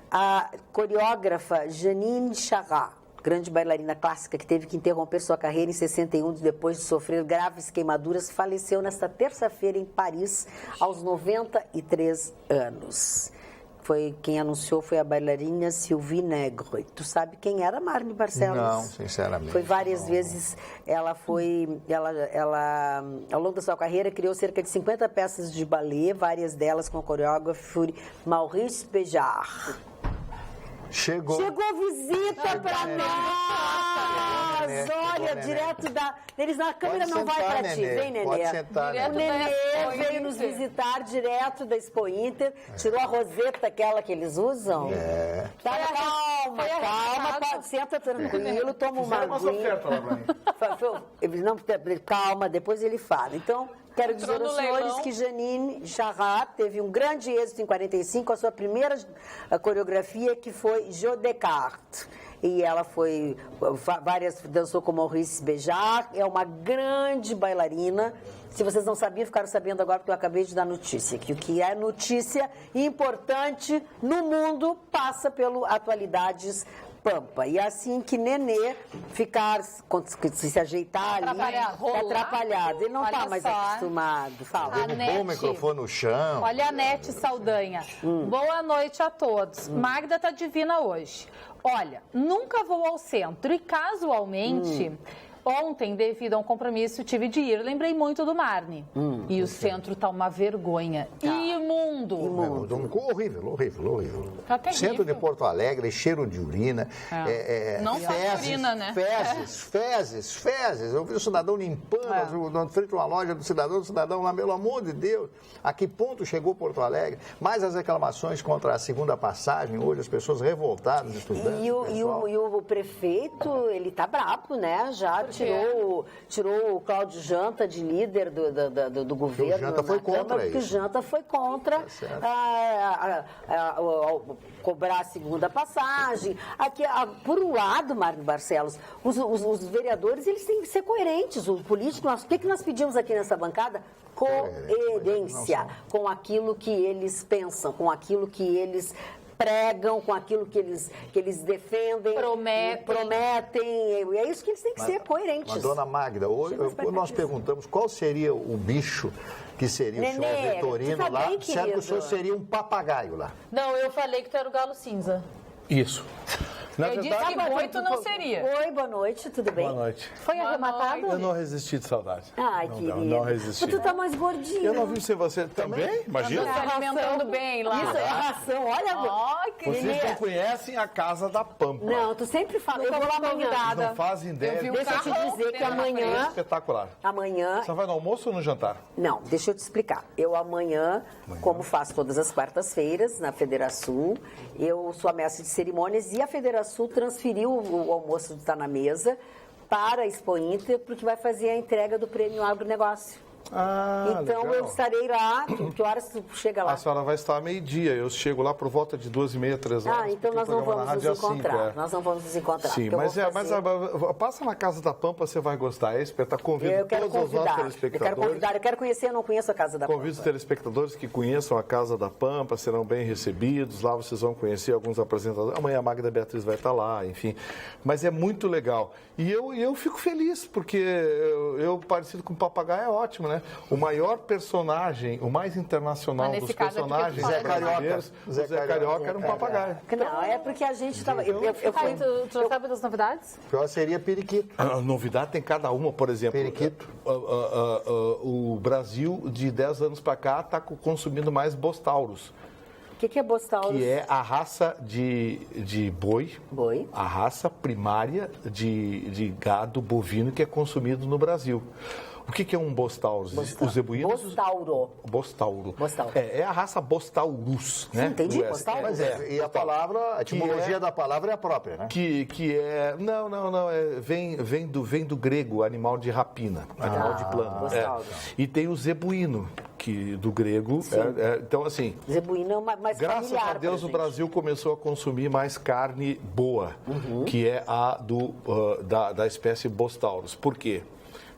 A coreógrafa Janine Charrat, grande bailarina clássica que teve que interromper sua carreira em 61 depois de sofrer graves queimaduras, faleceu nesta terça-feira em Paris, aos 93 anos. Quem anunciou foi a bailarina Sylvie Negre. Tu sabe quem era Marne Barcelos? Não, sinceramente. Foi várias vezes, ela ao longo da sua carreira criou cerca de 50 peças de ballet, várias delas com o coreógrafo Maurice Béjart. Chegou Visita pra nós! Nenê. Olha, Chegou, direto da... Eles na câmera Pode não vai sentar, pra ti. Nenê. Vem, Nenê. Pode sentar, Direto O Nenê. Nenê Expo veio Inter. nos visitar direto da Expo Inter, tirou a roseta aquela que eles usam. Tá, calma, senta tranquilo, toma uma aguinha. Não, calma, depois ele fala. Então, quero dizer Entrou aos no senhores leilão. que Janine Charrat teve um grande êxito em 45, a sua primeira coreografia, que foi Jeu de Cartes. E ela dançou com Maurice Béjart, é uma grande bailarina. Se vocês não sabiam, ficaram sabendo agora porque eu acabei de dar notícia. Que o que é notícia importante no mundo passa pelo Atualidades Pampa. E assim que Nenê se ajeitar ali, Atrapalhado. atrapalhado. Ele não está Olha mais só. acostumado. Fala. A Derrubou o Nete. microfone no chão. Olha a Nete Saldanha. Boa noite a todos. Magda tá divina hoje. Olha, nunca vou ao centro e casualmente... Ontem, devido a um compromisso, tive de ir. Lembrei muito do Marne. E o centro tá uma vergonha. Imundo. Horrível. Tá terrível. Centro de Porto Alegre, cheiro de urina. Não só de urina, né? Fezes. Eu vi o cidadão limpando na frente de uma loja do cidadão lá, pelo amor de Deus. A que ponto chegou Porto Alegre? Mais as reclamações contra a segunda passagem, hoje as pessoas revoltadas, estudantes. E o prefeito, ele tá brabo, né? Já tirou o Cláudio Janta de líder do governo. O Janta foi contra Câmara, porque o isso. Janta foi contra certo. cobrar a segunda passagem. Aqui, por um lado, Marne Barcelos, os vereadores, eles têm que ser coerentes. O político, o que nós pedimos aqui nessa bancada? Coerência com aquilo que eles pensam, com aquilo que eles pregam, com aquilo que eles defendem, prometem. É isso que eles têm que ser coerentes. Mas, dona Magda, hoje nós perguntamos qual seria o bicho que seria Nenê, o senhor Vitorino tu tá lá. bem, Certo que o senhor querido? seria um papagaio lá. Não, eu falei que tu era o galo cinza. Isso. Na Eu disse verdade, que muito não seria. Oi, boa noite, tudo bem? boa noite. Foi Boa arrematado? Eu não resisti de saudade. Ai, não, querido. Não resisti. Mas tu tá mais gordinho. Eu não vi você também? Imagina. Tá se alimentando bem lá. Isso é ração, olha. Vocês não conhecem a Casa da Pampa. Não, tu sempre fala. Eu vou lá amanhã. Vocês não fazem ideia. vi o Deixa eu te carro dizer que dele na É amanhã... espetacular. Amanhã... Você vai no almoço ou no jantar? Não, deixa eu te explicar. Eu amanhã, como faço todas as quartas-feiras na Federação, eu sou a mestre de cerimônias e a Federação transferiu o almoço do Tá na Mesa para a Expo Inter, porque vai fazer a entrega do Prêmio Agronegócio. Ah, Então legal. eu estarei lá. Que horas tu chega lá? A senhora vai estar meio-dia. Eu chego lá por volta de 2h30, 3 horas. Ah, então porque nós o não programa vamos na nos rádio é às 5, encontrar. Nós não vamos nos encontrar. Sim, porque eu mas, vou fazer- passa na Casa da Pampa, você vai gostar. É espetacular. Convido Eu quero todos os nossos convidar. telespectadores. Eu quero conhecer, eu não conheço a Casa da Convido os Pampa. telespectadores que conheçam a Casa da Pampa, serão bem recebidos. Lá vocês vão conhecer alguns apresentadores. Amanhã a Magda Beatriz vai estar lá, enfim. Mas é muito legal. E eu fico feliz, porque eu parecido com o papagaio é ótimo, né? O maior personagem, o mais internacional dos personagens brasileiros, o Zé Carioca era um papagaio. Não, é porque a gente estava... Tu sabe das novidades? Pior seria periquito. A novidade tem cada uma, por exemplo. Periquito. O Brasil, de 10 anos para cá, está consumindo mais bostauros. O que é bostaurus? Que é a raça de boi, a raça primária de gado bovino que é consumido no Brasil. O que é um bostaurus? Os zebuínos... Bostauro. É a raça Bostaurus, né? Sim, entendi, Bostaurus. E a palavra, a etimologia da palavra é a própria, né? Que é... Não. Vem do grego, animal de rapina, animal de plano. E tem o zebuíno, que do grego... então, assim... Zebuíno é mais graças a Deus, o Brasil começou a consumir mais carne boa, que é a da espécie Bostaurus. Por quê?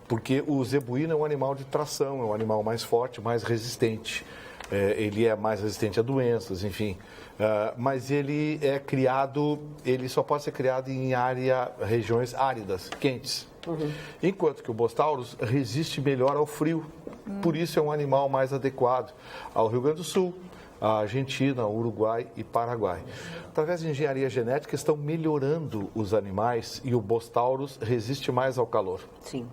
Porque o zebuíno é um animal de tração, é um animal mais forte, mais resistente. Ele é mais resistente a doenças, enfim. Mas ele é criado, ele só pode ser criado em regiões áridas, quentes. Enquanto que o Bostaurus resiste melhor ao frio. Por isso é um animal mais adequado ao Rio Grande do Sul, a Argentina, Uruguai e Paraguai. Através de engenharia genética, estão melhorando os animais e o Bostaurus resiste mais ao calor. Sim.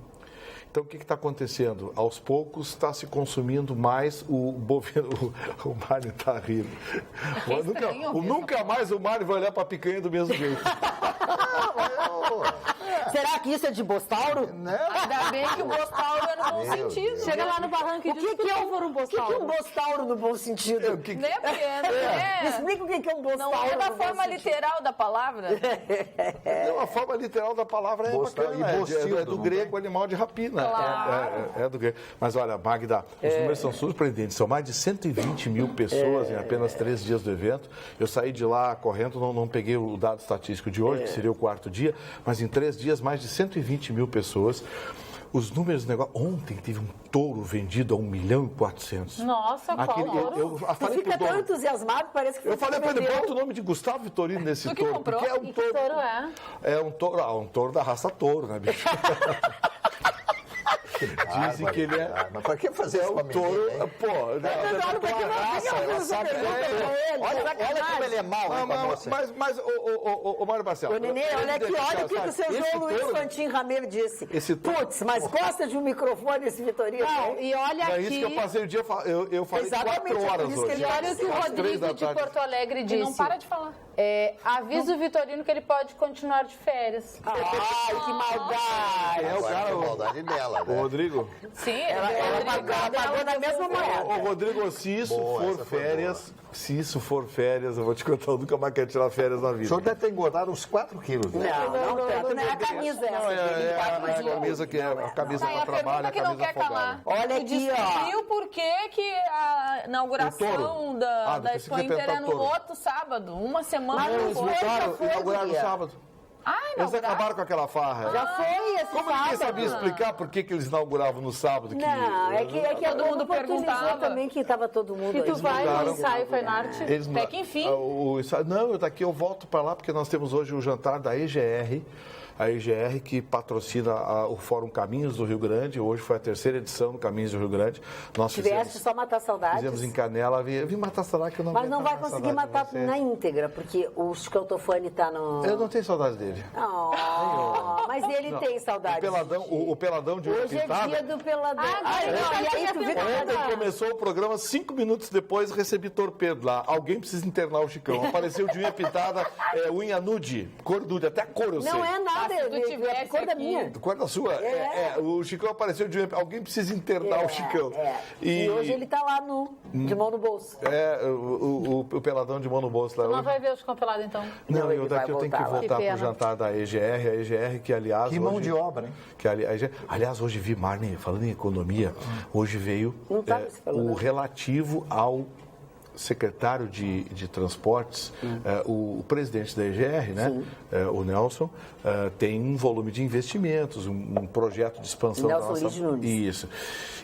Então, o que está acontecendo? Aos poucos está se consumindo mais o bovino. O Mário está rindo. Nunca mais o Mário vai olhar para a picanha do mesmo jeito. Será que isso é de bostauro? Ainda bem que o bostauro é no bom sentido. Chega lá no barranco e diz o que é um bostauro. O que é um bostauro no bom sentido? Me explica o que é um bostauro. Não é da forma literal da palavra? A forma literal da palavra é bacana. É do grego, animal de rapina. Claro. É do grego. Mas olha, Magda, os números são surpreendentes. São mais de 120 mil pessoas em apenas 3 dias do evento. Eu saí de lá correndo, não peguei o dado estatístico de hoje, que seria o 4º dia, mas em 3 dias, mais de 120 mil pessoas. Os números do negócio... Ontem teve um touro vendido a 1.400.000. Nossa, qual touro? Você fica tão entusiasmado, parece que eu falei para ele, bota o nome de Gustavo Vitorino nesse touro. Comprou? Porque é um touro. Que touro é? É um touro da raça touro, né, bicho? Dizem que ele é... Mas para que fazer isso um touro? Olha como ele é mau. Mas o Mário Marcelo... Ô, Nenê, olha aqui, olha o que o seu João Luiz Fantin Ramiro disse. Putz, mas gosta de um microfone esse Vitorino? Não, e olha aqui... É isso que eu passei o dia, eu falei 4 horas hoje. E olha o que o Rodrigo de Porto Alegre disse. Não para de falar. Avisa o Vitorino que ele pode continuar de férias. Ai, que maldade! É o cara, a maldade dela, né? Rodrigo? Sim, ela pagou na mesma moeda. Ô, Rodrigo, se isso for férias, eu vou te contar, eu nunca mais quero tirar férias na vida. O senhor deve ter engordado uns 4 quilos. Não é a camisa essa. Não, é a camisa que é a camisa para trabalho, a camisa folgada. Olha aqui, ó. E o porquê que a inauguração da Expo Inter é no outro sábado, uma semana depois. Inauguraram no sábado. Eles acabaram com aquela farra. Já foi esse Como ninguém sabia explicar por que eles inauguravam no sábado? Não, é que todo mundo perguntava também que estava todo mundo aí. E tu vai no ensaio, foi na arte? Até que enfim. Não, daqui eu volto para lá, porque nós temos hoje o jantar da EGR. A EGR, que patrocina o Fórum Caminhos do Rio Grande. Hoje foi a 3ª edição do Caminhos do Rio Grande. Nós Tiveste só matar saudades? Fizemos em Canela. Vim matar saudade que eu não... Mas não vai conseguir matar na íntegra, porque o Chicotofone está no... Eu não tenho saudade dele. Mas ele tem saudade. O Peladão de Hoje é dia do Peladão. E aí tu Ontem começou o programa, 5 minutos depois recebi torpedo lá. Alguém precisa internar o Chicão. Apareceu de unha pintada, unha nude, cor nude, até a cor eu sei. Não é nada. Se tu tivesse cor da minha. Cor da sua? O Chicão apareceu de... Alguém precisa internar o Chicão. E hoje ele tá lá de mão no bolso. O Peladão de mão no bolso. Não vai ver o Chicão pelado, então? Não, eu daqui eu tenho que voltar pro jantar da EGR. A EGR que, aliás... Que mão de obra, hein? Aliás, hoje vi, Marne, falando em economia, hoje veio o relativo ao secretário de Transportes, o presidente da EGR, né, o Nelson, tem um volume de investimentos, um projeto de expansão da nossa... Isso.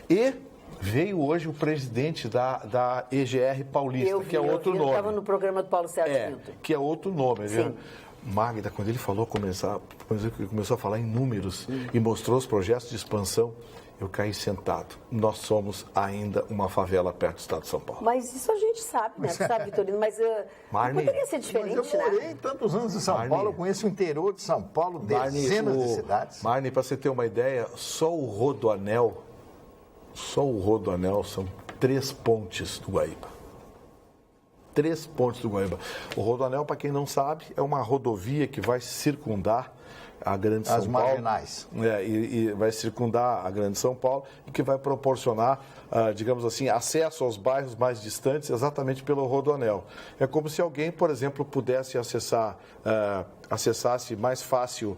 E veio hoje o presidente da EGR Paulista, que é outro nome. Eu estava no programa do Paulo Sérgio Pinto. Que é outro nome. Magda, quando ele começou a falar em números e mostrou os projetos de expansão, eu caí sentado. Nós somos ainda uma favela perto do estado de São Paulo. Mas isso a gente sabe, né? Sabe, Vitorino? Mas não poderia ser diferente, mas eu morei né? tantos anos em São Paulo, eu conheço o interior de São Paulo, dezenas de cidades. Marne, para você ter uma ideia, só o Rodoanel são 3 pontes do Guaíba. 3 pontes do Guaíba. O Rodoanel, para quem não sabe, é uma rodovia que vai circundar a Grande São Paulo. As marginais. E vai circundar a Grande São Paulo e que vai proporcionar, digamos assim, acesso aos bairros mais distantes exatamente pelo Rodoanel. É como se alguém, por exemplo, pudesse acessasse mais fácil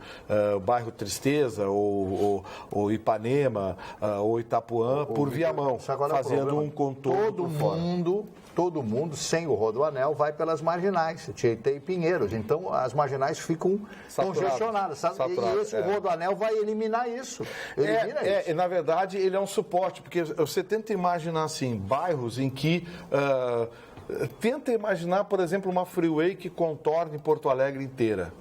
o bairro Tristeza ou Ipanema ou Itapuã por Viamão, fazendo um contorno Todo mundo, sem o Rodoanel, vai pelas marginais, Tietê e Pinheiros. Então, as marginais ficam congestionadas. E esse Rodoanel vai eliminar isso. Na verdade, ele é um suporte, porque você tenta imaginar, assim, bairros em que... tenta imaginar, por exemplo, uma freeway que contorne Porto Alegre inteira.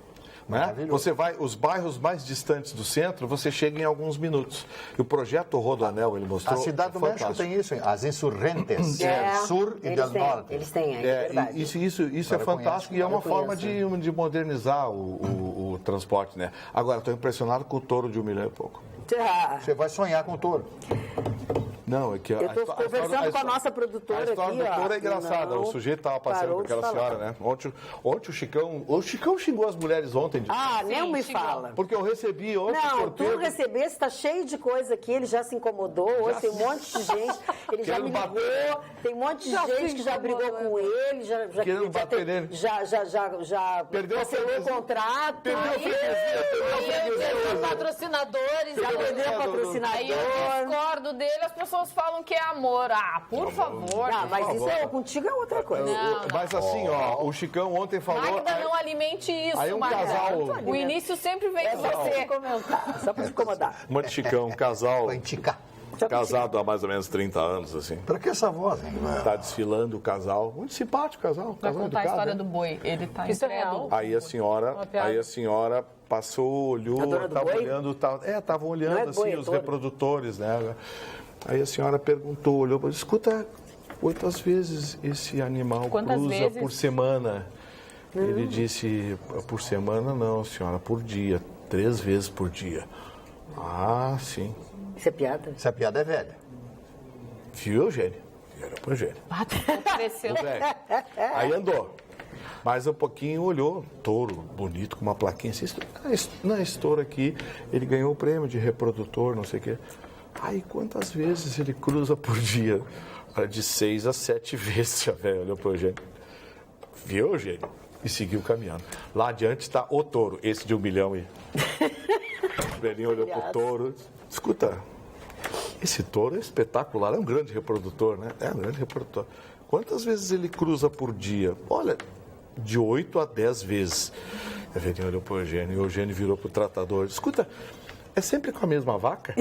Né? Você vai, os bairros mais distantes do centro, você chega em alguns minutos. E o projeto Rodoanel, ele mostrou... A Cidade do México tem isso, hein? As Insurgentes, Sul e del Norte. Eles têm, é verdade. Isso é fantástico e é uma forma de modernizar o transporte, né? Agora, estou impressionado com o touro de 1 milhão e pouco. Você vai sonhar com o touro. Não, é que eu estou conversando com a nossa produtora aqui. A história do touro é engraçada. O sujeito estava passeando com aquela senhora, né? Ontem o Chicão xingou as mulheres ontem. Nem me fala. Porque eu recebi ontem. Não, tu recebeste, está cheio de coisa aqui, ele já se incomodou, hoje tem um monte de gente, ele já me ligou, tem um monte de gente que já brigou com ele, já perdeu cancelou o contrato. Perdeu a freguesia. Patrocinadores. Já perdeu o patrocinador. Aí eu discordo dele, as pessoas falam que é amor. Por favor. Não, mas isso contigo é outra coisa. Mas assim, o Chicão ontem falou... Magda, não alimente isso, aí Magda. Casal... O início sempre vem com você. Comentar, só para te incomodar. Muito Chicão, casal... Vai indicar. Casado há mais ou menos 30 anos, assim. Pra que essa voz, hein? Tá desfilando o casal. Muito simpático o casal. Vai contar a história do boi. Ele tá incrédulo. Aí a senhora passou, olhou, tava olhando... Estavam olhando, assim, os reprodutores, né? Aí a senhora perguntou, olhou, escuta, quantas vezes esse animal cruza por semana? Ele disse, por semana não, senhora, por dia, 3 vezes por dia. Ah, sim. Isso é piada? Essa piada é velha. Viu, Eugênio? Era pro Eugênio. Cresceu. Aí andou. Mais um pouquinho olhou, touro, bonito, com uma plaquinha assim. Na estoura aqui, ele ganhou o prêmio de reprodutor, não sei o quê. Aí, quantas vezes ele cruza por dia? De 6 a 7 vezes, já velho, olhou pro Eugênio. Viu, Eugênio? E seguiu caminhando. Lá adiante está o touro, esse de 1 milhão e... O velhinho olhou pro touro. Escuta, esse touro é espetacular, é um grande reprodutor, né? É um grande reprodutor. Quantas vezes ele cruza por dia? Olha, de 8 a 10 vezes. O velhinho olhou pro Eugênio e o Eugênio virou pro tratador. Escuta, é sempre com a mesma vaca?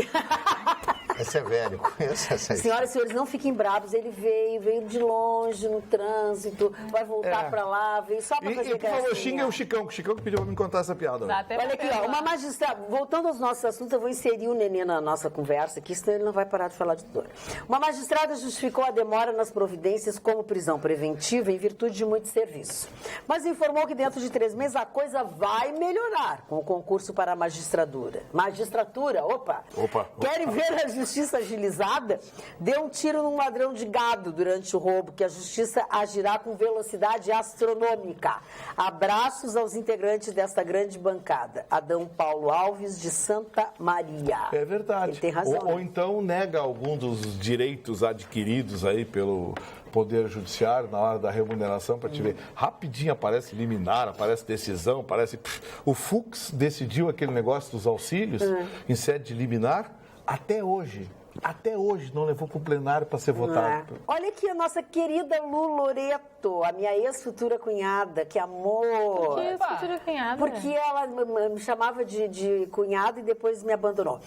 Esse é velho, conheço essa. Senhoras e senhores, não fiquem bravos. Ele veio de longe no trânsito, vai voltar pra lá, veio só pra fazer por favor, xinga o Chicão que pediu pra me contar essa piada. Olha aqui, uma magistrada, voltando aos nossos assuntos, eu vou inserir o Nenê na nossa conversa aqui, senão ele não vai parar de falar de dor. Uma magistrada justificou a demora nas providências como prisão preventiva em virtude de muito serviço. Mas informou que dentro de 3 meses a coisa vai melhorar com o concurso para a magistratura. Opa. Querem ver a justiça agilizada? Deu um tiro num ladrão de gado durante o roubo, que a justiça agirá com velocidade astronômica. Abraços aos integrantes desta grande bancada. Adão Paulo Alves, de Santa Maria. É verdade. Ele tem razão. Ou então nega algum dos direitos adquiridos aí pelo Poder Judiciário na hora da remuneração, para te ver. Rapidinho aparece liminar, aparece decisão, aparece... O Fux decidiu aquele negócio dos auxílios em sede de liminar. Até hoje até hoje não levou para o plenário para ser votado. Olha aqui a nossa querida Lu Loreto, a minha ex-futura cunhada, que amor. Por que futura cunhada? Porque ela me chamava de cunhada e depois me abandonou.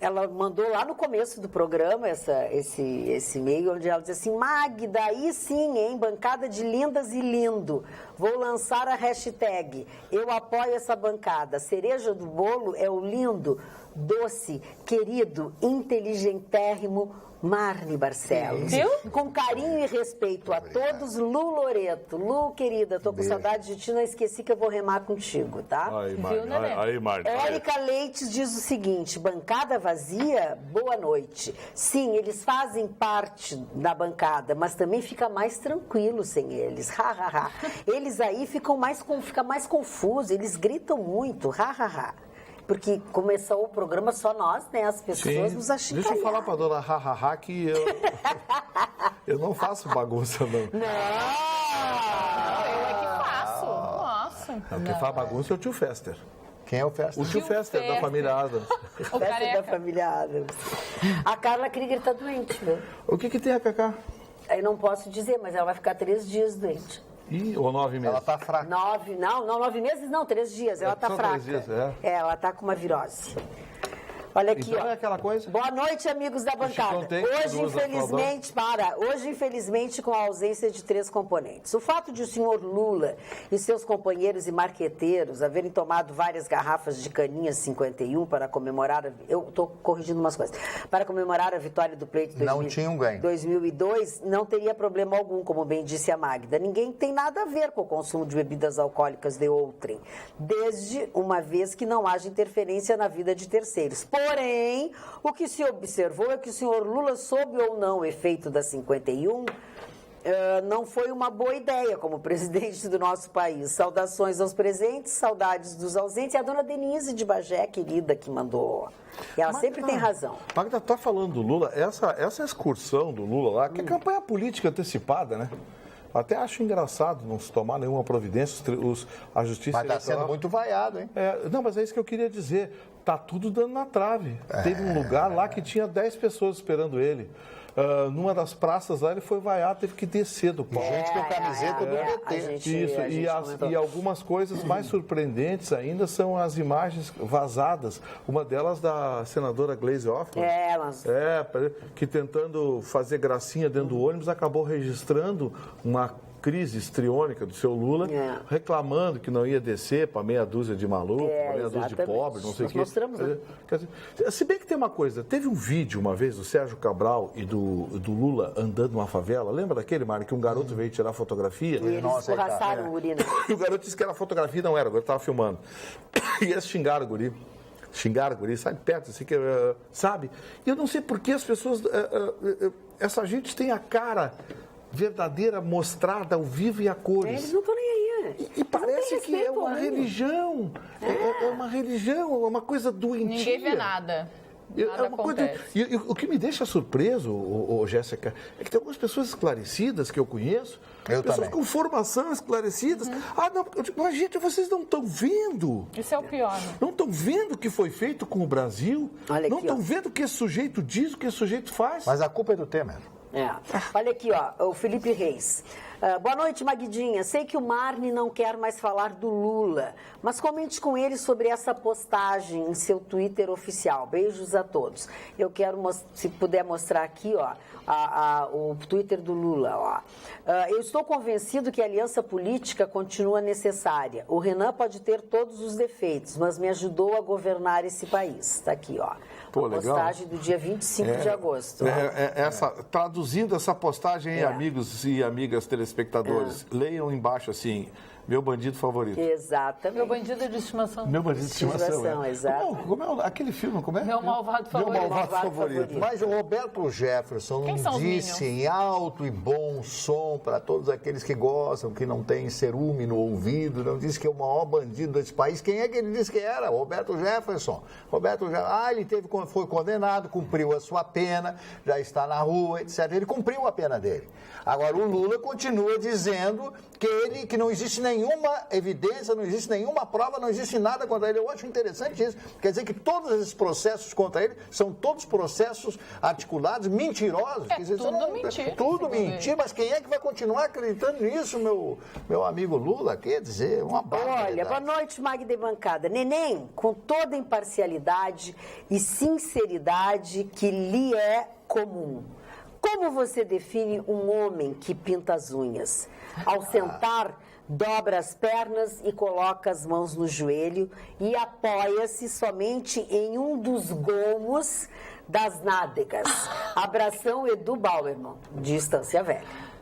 Ela mandou lá no começo do programa esse e-mail, onde ela diz assim: Magda, aí sim, hein? Bancada de lindas e lindo. Vou lançar a hashtag. Eu apoio essa bancada. A cereja do bolo é o lindo, doce, querido, inteligentérrimo Marne Barcelos. Viu? Com carinho e respeito a todos, Lu Loreto. Lu, querida, tô com saudade de ti, não esqueci que eu vou remar contigo, tá? Aí, Marne. Érica Leites diz o seguinte: bancada vazia, boa noite. Sim, eles fazem parte da bancada, mas também fica mais tranquilo sem eles. Eles aí ficam mais confusos, eles gritam muito. Porque começou o programa só nós, né? As pessoas nos achincalharam. Deixa eu falar pra dona Hahaha que eu não faço bagunça, não. Não! Eu é que faço. Nossa. Quem faz bagunça é o tio Fester. Quem é o Fester? O tio Fester da família Adams. Festa da família Adams. A Carla Krieger tá doente, viu? O que tem a Cacá? Eu não posso dizer, mas ela vai ficar 3 dias doente. Ou 9 meses? Ela tá fraca. 9 meses não, 3 dias. Ela tá só fraca. 3 dias, é. Ela tá com uma virose. Olha aqui, então ó. é aquela coisa? Boa noite, amigos da bancada. Hoje, infelizmente, com a ausência de 3 componentes. O fato de o senhor Lula e seus companheiros e marqueteiros haverem tomado várias garrafas de caninha 51 para comemorar... Eu estou corrigindo umas coisas. Para comemorar a vitória do pleito de 2002, não teria problema algum, como bem disse a Magda. Ninguém tem nada a ver com o consumo de bebidas alcoólicas de outrem, desde uma vez que não haja interferência na vida de terceiros. Porém, o que se observou é que o senhor Lula soube ou não o efeito da 51, não foi uma boa ideia como presidente do nosso país. Saudações aos presentes, saudades dos ausentes. E a dona Denise de Bagé, querida, que mandou. E ela sempre tem razão. Magda, tá falando do Lula, essa excursão do Lula lá, que é campanha política antecipada, né? Até acho engraçado não se tomar nenhuma providência, a justiça Mas está sendo muito vaiado, hein? Não, mas é isso que eu queria dizer. Tá tudo dando na trave. Teve um lugar lá que tinha 10 pessoas esperando ele. Numa das praças lá, ele foi vaiado, teve que descer do palco. Gente com camiseta do PT. Isso, e algumas coisas mais surpreendentes ainda são as imagens vazadas. Uma delas da senadora Gleisi Hoffmann. Que tentando fazer gracinha dentro do ônibus, acabou registrando uma crise histriônica do seu Lula, reclamando que não ia descer para meia dúzia de maluco, meia dúzia de pobres, não sei o quê. Mostramos, né? Se bem que tem uma coisa, teve um vídeo uma vez do Sérgio Cabral e do Lula andando numa favela, lembra daquele, Mário, que um garoto veio tirar fotografia? E eles escorraçaram o urina. E o garoto disse que era fotografia, não era, agora estava filmando. E eles xingaram o guri. Sai perto, assim, sabe? E eu não sei por que as pessoas... essa gente tem a cara verdadeira mostrada ao vivo e a cores. Eles não estão nem aí. E parece que é uma religião. É uma religião, é uma coisa doentia. Ninguém vê nada. Nada acontece. E o que me deixa surpreso, Jéssica, é que tem algumas pessoas esclarecidas que eu conheço, pessoas também com formação esclarecidas. Mas gente, vocês não estão vendo. Isso é o pior, né? Não estão vendo o que foi feito com o Brasil. Não estão vendo o que esse sujeito diz, o que esse sujeito faz. Mas a culpa é do Temer. Olha aqui, ó, o Felipe Reis. Boa noite, Magdinha. Sei que o Marne não quer mais falar do Lula, mas comente com ele sobre essa postagem em seu Twitter oficial. Beijos a todos. Eu quero, se puder mostrar aqui, ó, o Twitter do Lula. Ó. Eu estou convencido que a aliança política continua necessária. O Renan pode ter todos os defeitos, mas me ajudou a governar esse país. Está aqui, ó. Pô, postagem do dia 25 de agosto. Traduzindo essa postagem, amigos e amigas telespectadores, leiam embaixo assim: meu bandido favorito. Exatamente. Meu bandido de estimação. Meu bandido de estimação. Exato. Como é aquele filme? Como é? Meu malvado favorito. Meu malvado favorito. Mas o Roberto Jefferson disse em alto e bom som para todos aqueles que gostam, que não têm cerume no ouvido, não disse que é o maior bandido desse país. Quem é que ele disse que era? Roberto Jefferson. Ele foi condenado, cumpriu a sua pena, já está na rua, etc. Ele cumpriu a pena dele. Agora, o Lula continua dizendo que não existe nenhuma evidência, não existe nenhuma prova, não existe nada contra ele. Eu acho interessante isso. Quer dizer que todos esses processos contra ele são todos processos articulados, mentirosos. Quer dizer, tudo mentira. Tudo mentira, mas quem é que vai continuar acreditando nisso, meu amigo Lula? Quer dizer, uma barbaridade. Olha, boa noite, Magda e bancada. Neném, com toda imparcialidade e sinceridade que lhe é comum, como você define um homem que pinta as unhas? Ao sentar, dobra as pernas e coloca as mãos no joelho e apoia-se somente em um dos gomos das nádegas. Abração, Edu Bauerman, de Estância Velha.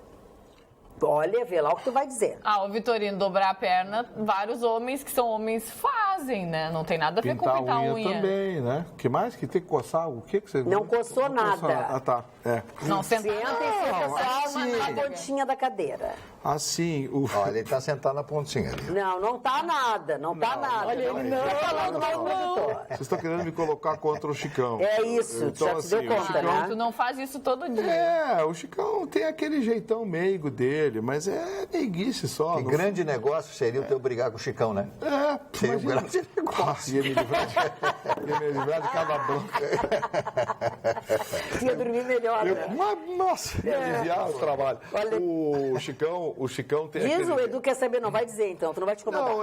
Olha, vê lá o que tu vai dizer. O Vitorino, dobrar a perna, vários homens que são homens fazem, né? Não tem nada a ver com pintar a unha. Também, né? O que mais? Que tem que coçar? O que você... Não coçou nada. Ah, tá. É. Não, Senta e fica só na pontinha da cadeira. Assim, Olha, ele está sentado na pontinha ali. Não tá nada, não tá nada. Olha, ele não tá falando mal do editor. Vocês estão querendo me colocar contra o Chicão. É isso, então, já te deu conta, Chicão, né? Tu não faz isso todo dia. O Chicão tem aquele jeitão meigo dele, mas é meiguice só. Que grande negócio seria o teu brigar com o Chicão, né? Seria um grande negócio. Ia me livrar de cada bronca. Ia dormir melhor, né? Nossa, ia aliviar o trabalho. Olha... O Chicão tem Diz aquele... o Edu, quer saber, não vai dizer então, tu não vai te incomodar. Não,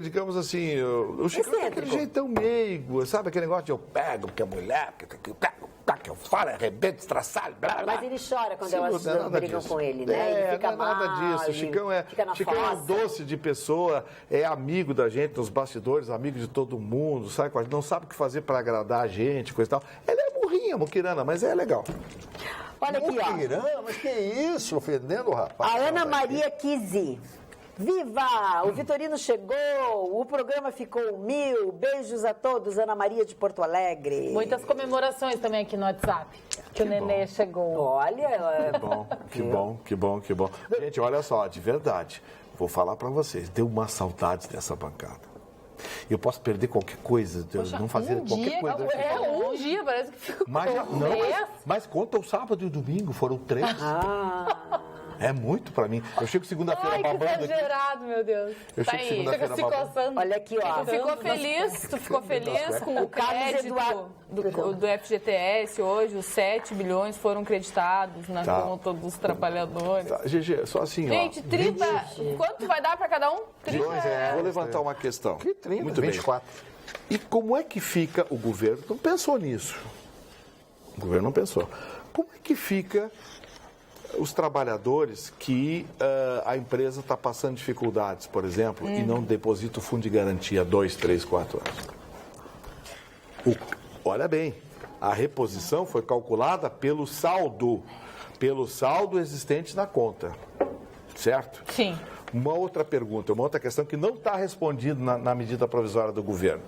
digamos assim, o Chicão tem aquele jeitão meigo, sabe? Aquele negócio de eu pego, porque é mulher, que eu falo, arrebento, estraçalho, blá, blá. Mas ele chora quando elas brigam com ele, né? Ele fica não é nada mal, disso. O Chicão é um doce de pessoa, é amigo da gente nos bastidores, amigo de todo mundo, sabe? Não sabe o que fazer para agradar a gente, coisa e tal. Ele é burrinha, muquirana, mas é legal. Olha aqui, ó. Muquirana, mas que isso, ofendendo o rapaz. A Ana Maria Kizzi. Viva! O Vitorino chegou, o programa ficou 1000. Beijos a todos, Ana Maria de Porto Alegre. Muitas comemorações também aqui no WhatsApp, que o Nenê chegou. Olha... Que bom. Gente, olha só, de verdade, vou falar pra vocês, deu uma saudade dessa bancada. Eu posso perder qualquer coisa, não fazer qualquer coisa. Um dia, parece que ficou mas conta o sábado e o domingo, foram 3. É muito pra mim. Eu chego segunda-feira babando aqui. Exagerado, meu Deus. Eu chego segunda-feira babando. Olha aqui, ó. Tu ficou feliz com o crédito do FGTS hoje, os 7 bilhões foram creditados na conta dos trabalhadores. GG, só assim, Gente, 30... Quanto vai dar pra cada um? 30. Vou levantar uma questão. Que 30, muito 24. Bem. E como é que fica o governo? Não pensou nisso. O governo não pensou. Como é que fica os trabalhadores que a empresa está passando dificuldades, por exemplo, e não deposita o fundo de garantia 2, 3, 4 anos? Olha bem, a reposição foi calculada pelo saldo existente na conta, certo? Sim. Uma outra pergunta, uma outra questão que não está respondida na medida provisória do governo.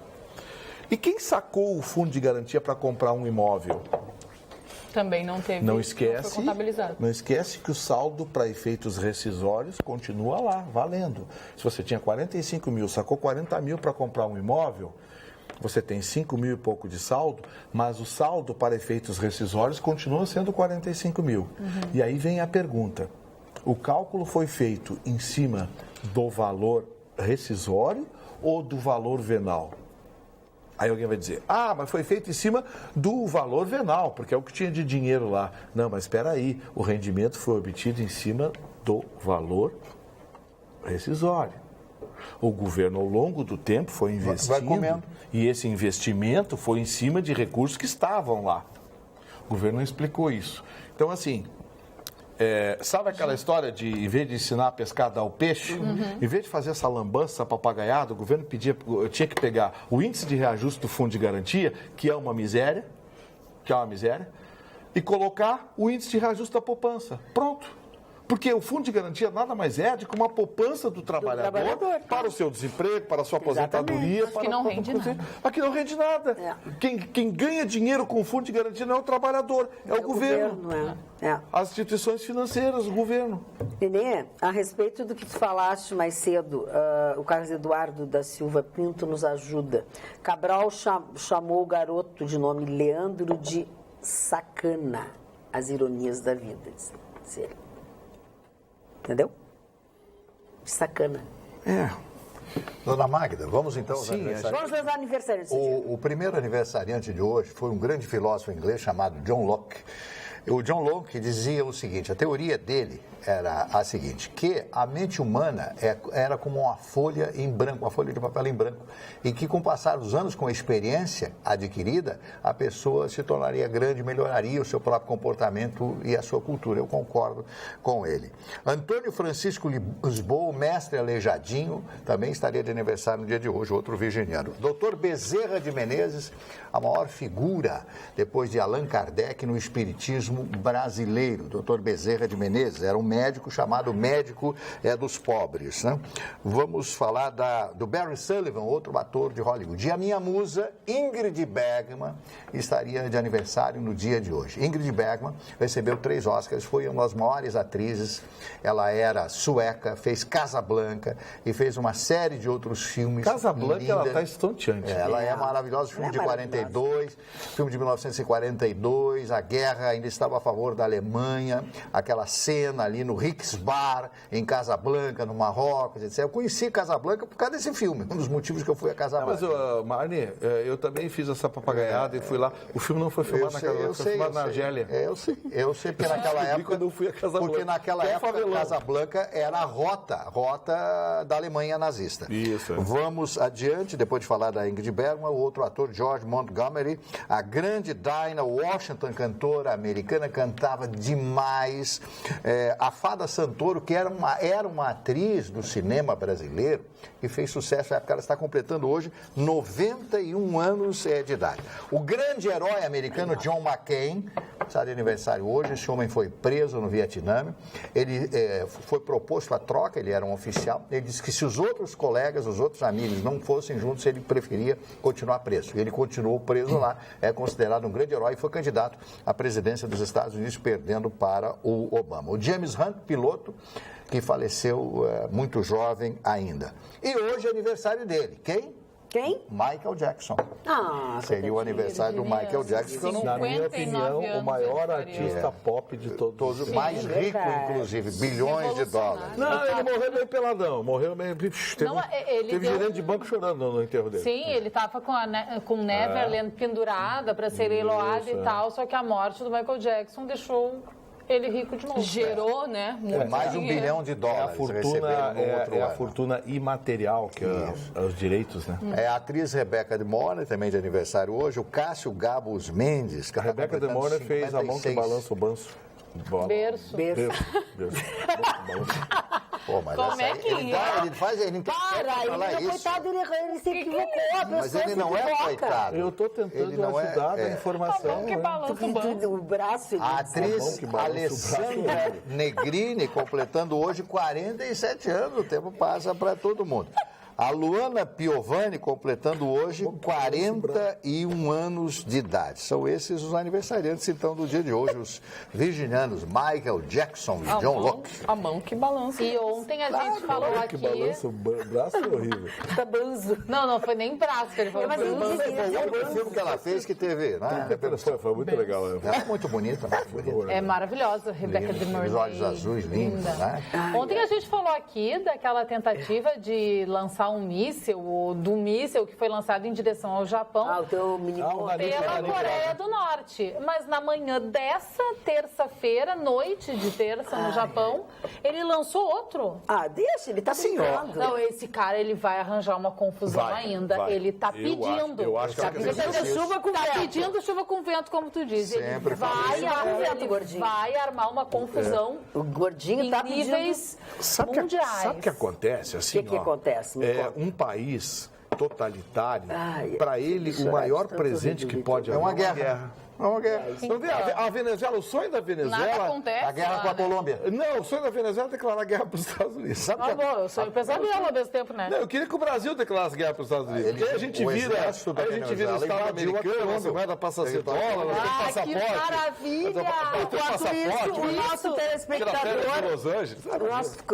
E quem sacou o fundo de garantia para comprar um imóvel? Também não teve. Não esquece, não foi contabilizado. Não esquece que o saldo para efeitos rescisórios continua lá, valendo. Se você tinha 45 mil, sacou 40 mil para comprar um imóvel, você tem 5 mil e pouco de saldo, mas o saldo para efeitos rescisórios continua sendo 45 mil. E aí vem a pergunta, o cálculo foi feito em cima do valor rescisório ou do valor venal? Aí alguém vai dizer, mas foi feito em cima do valor venal, porque é o que tinha de dinheiro lá. Não, mas espera aí, o rendimento foi obtido em cima do valor rescisório. O governo, ao longo do tempo, foi investindo e esse investimento foi em cima de recursos que estavam lá. O governo não explicou isso. Então, assim... sabe aquela história de, em vez de ensinar a pescar, dar o peixe? Em vez de fazer essa lambança papagaiada, o governo tinha que pegar o índice de reajuste do fundo de garantia, que é uma miséria, e colocar o índice de reajuste da poupança. Pronto. Porque o fundo de garantia nada mais é do que uma poupança do trabalhador para o seu desemprego, para a sua aposentadoria. Aqui não rende nada. Aqui não rende nada. Quem ganha dinheiro com o fundo de garantia não é o trabalhador, é o governo. As instituições financeiras, o governo. Nenê, a respeito do que tu falaste mais cedo, o Carlos Eduardo da Silva Pinto nos ajuda. Cabral chamou o garoto de nome Leandro de sacana. As ironias da vida, disse ele. Entendeu? Sacana. Dona Magda, vamos então aos aniversariantes. Vamos aos aniversariantes. O primeiro aniversariante de hoje foi um grande filósofo inglês chamado John Locke. O John Locke dizia o seguinte, a teoria dele era a seguinte, que a mente humana era como uma folha em branco, uma folha de papel em branco, e que com o passar dos anos, com a experiência adquirida, a pessoa se tornaria grande, melhoraria o seu próprio comportamento e a sua cultura. Eu concordo com ele. Antônio Francisco Lisboa, mestre aleijadinho, também estaria de aniversário no dia de hoje, outro virginiano. Dr. Bezerra de Menezes, a maior figura, depois de Allan Kardec, no espiritismo brasileiro. Dr. Bezerra de Menezes era um médico chamado médico dos pobres. Né? Vamos falar do Barry Sullivan, outro ator de Hollywood. E a minha musa, Ingrid Bergman, estaria de aniversário no dia de hoje. Ingrid Bergman recebeu 3 Oscars, foi uma das maiores atrizes. Ela era sueca, fez Casablanca e fez uma série de outros filmes. Casablanca, ela está estonteante. Ela é maravilhosa. Filme de 42, filme de 1942, a guerra ainda estava a favor da Alemanha, aquela cena ali no Rixbar, em Casablanca, no Marrocos, etc. Eu conheci Casablanca por causa desse filme, um dos motivos que eu fui a Casablanca. Mas, Marne, eu também fiz essa papagaiada e fui lá. O filme não foi filmado na Casablanca, foi filmado na Argélia. Eu sei, porque naquela época... quando eu fui a Casablanca. Porque naquela época, Casablanca era a rota da Alemanha nazista. Isso. Vamos adiante, depois de falar da Ingrid Bergman, o outro ator, George Montgomery, a grande Dinah Washington, cantora americana, cantava demais. A Fada Santoro, que era uma atriz do cinema brasileiro, que fez sucesso na época, ela está completando hoje 91 anos de idade. O grande herói americano John McCain está de aniversário hoje. Esse homem foi preso no Vietnã. Ele foi proposto a troca, ele era um oficial. Ele disse que se os outros colegas, os outros amigos não fossem juntos, ele preferia continuar preso. Ele continuou preso lá, é considerado um grande herói e foi candidato à presidência dos Estados Unidos, perdendo para o Obama. O James Hunt, piloto, que faleceu muito jovem ainda. E hoje é aniversário dele. Quem? Michael Jackson. Seria o aniversário do Michael Jackson. Que na minha opinião, o maior artista pop de todos. Sim, mais rico, inclusive, bilhões de dólares. Não, ele morreu meio peladão. Morreu meio... Teve gerente de banco chorando no enterro dele. Sim, ele estava com Neverland pendurada para ser leiloada e tal, só que a morte do Michael Jackson deixou... ele rico de novo. Gerou, né? Mais de $1 bilhão. A fortuna imaterial, que é os direitos, né? A atriz Rebecca De Mornay, também de aniversário hoje. O Cássio Gabos Mendes. A Rebecca De Mornay fez A Mão que Balança o Banço. Berço. Pô, mas como é que ele faz, ele não tem coitado, ele se equivocou. Mas ele não é coitado. Eu estou tentando ajudar a informação. Que balança o braço. A atriz Alessandra Negrini, completando hoje 47 anos. O tempo passa para todo mundo. A Luana Piovani, completando hoje 41 anos de idade. São esses os aniversariantes, então, do dia de hoje. Os virginianos Michael Jackson e John Locke. A mão que balança. E ontem a gente falou aqui... que balança o braço é horrível. Não foi nem braço que ele falou. Foi o único filme que ela fez que teve, né? Foi muito legal. Ela é muito bonita. É maravilhosa, Rebecca De Mornay. Os olhos azuis, lindos, né? Ontem a gente falou aqui daquela tentativa de lançar um míssil, do míssil que foi lançado em direção ao Japão, o teu menino pela Coreia do Norte. Mas na manhã dessa terça-feira, noite de terça no Japão, ele lançou outro. Deixa, ele tá brincando. Não, esse cara, ele vai arranjar uma confusão ainda. Vai. Ele tá pedindo. Eu acho que tá pedindo chuva com vento, como tu diz. Sempre Ele vai armar uma confusão O gordinho em tá pedindo... níveis mundiais. Sabe o que acontece? Assim, O que acontece? Um país totalitário, para ele, o maior presente que pode haver é uma guerra. É uma guerra. A Venezuela, o sonho da Venezuela... Nada acontece. A guerra com a Colômbia. Não, o sonho da Venezuela é declarar guerra para os Estados Unidos. Sabe Eu sou um pesadelo ao mesmo tempo, né? Não, eu queria que o Brasil declarasse guerra para os Estados Unidos. Porque aí a gente vira o Estado americano, a moeda passa a ser dólar, tem passaporte. Que maravilha! Enquanto isso, o nosso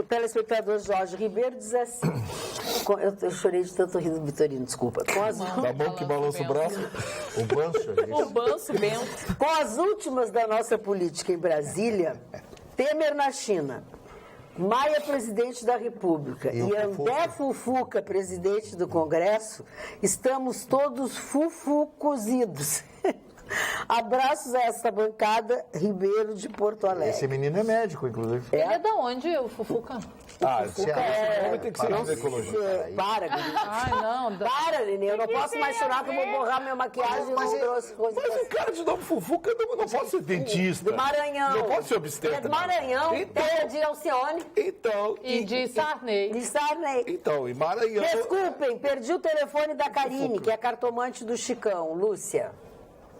telespectador Jorge Ribeiro diz assim... Eu chorei de tanto rir do Vitorino, desculpa. Da mão que balança o braço. O banço bento. Com as últimas da nossa política em Brasília, Temer na China, Maia, presidente da República, e André Fufuca, presidente do Congresso, estamos todos fufucozidos. Abraços a essa bancada, Ribeiro de Porto Alegre. Esse menino é médico, inclusive. Ele é da onde, o Fufuca? Vai ter que ser ginecologia. Para, Nenê. Ai, não. Para, Nenê. Eu não posso mais chorar que eu vou borrar minha maquiagem e não trouxe coisa. Mas o cara de nome Fufuca não pode ser dentista. Do Maranhão. Não pode ser obstetra. É do Maranhão, terra de Alcione. Então. E de Sarney. De Sarney. Então, em Maranhão. Desculpem, perdi o telefone da Karine, que é a cartomante do Chicão. Lúcia.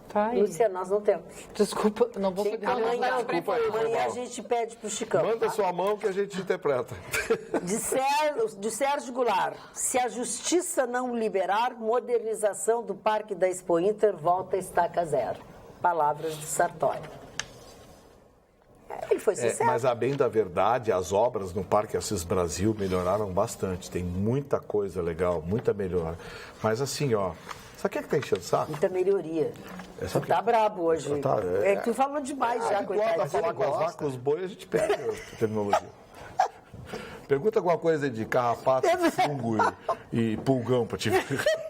Tá aí. Lúcia, nós não temos. Desculpa, não vou pegar. Amanhã, desculpa aí, amanhã a Paulo. gente pede pro Chicão. Manda tá? sua mão que a gente interpreta. De Sérgio Goulart. Se a justiça não liberar, modernização do Parque da Expo Inter volta a estaca zero. Palavras de Sartori. Ele foi sincero. Mas a bem da verdade, as obras no Parque Assis Brasil melhoraram bastante. Tem muita coisa legal, muita melhora. Mas assim, ó, sabe quem é que tá enchendo o saco? Muita melhoria. Essa Tu tá brabo hoje. Tá, É que tu falou demais já, coitado. Quando falar com as vacas, os bois, a gente perde a terminologia. Pergunta alguma coisa de carrapato, fungo e pulgão pra te ver.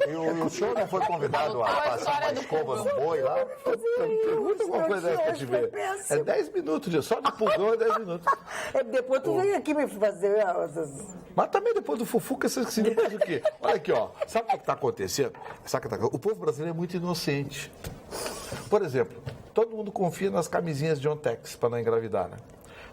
E o senhor não foi convidado a passar uma escova no boi lá? Pergunta alguma coisa dessa pra te ver. É 10 minutos, só de pulgão é 10 minutos. Depois tu vem aqui me fazer... Mas também depois do Fufuca, você significa o quê? Olha aqui, ó. Sabe o que está acontecendo? O povo brasileiro é muito inocente. Por exemplo, todo mundo confia nas camisinhas de Ontex para não engravidar, né?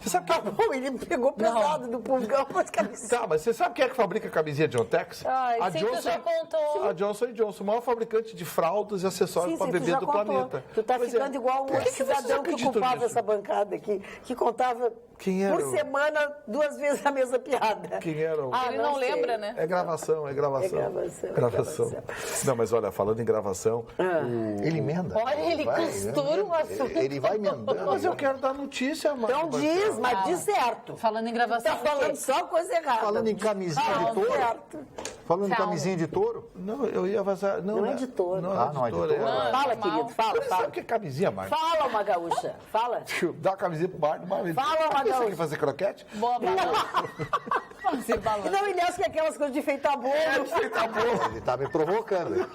Você sabe que... Bom, ele pegou pesado do pulgão, mas cabeça. Tá, mas você sabe quem é que fabrica a camisinha de Ontex? Ai, sim, tu já contou. A Johnson & Johnson, o maior fabricante de fraldas e acessórios para bebê do planeta. Tu tá Pois ficando igual um cidadão que ocupava essa bancada aqui, que contava Quem era por o- semana 2 vezes a mesma piada. Quem era o... Ele não sei. lembra, né? É gravação. É gravação. Não, mas olha, falando em gravação, Ele emenda. Olha, ele Vai, costura um assunto. Ele vai emendando. mas eu quero dar notícia, mano. Então diz, mas diz certo. Falando em gravação. Tá falando só coisa errada. Falando em camisinha de touro. Certo. Falando em Calma. camisinha de touro. Não, eu ia vazar. Não é de touro. Não, Não é de touro. Fala, querido, fala, Você sabe fala. o que é camisinha, Marcos? Fala, uma gaúcha. Fala. Dá a camisinha pro Marcos. Fala, Magal. Você quer fazer croquete? Boa, Você balão. Não, ele acha que é aquelas coisas de enfeitar bolo. Ele tá me provocando.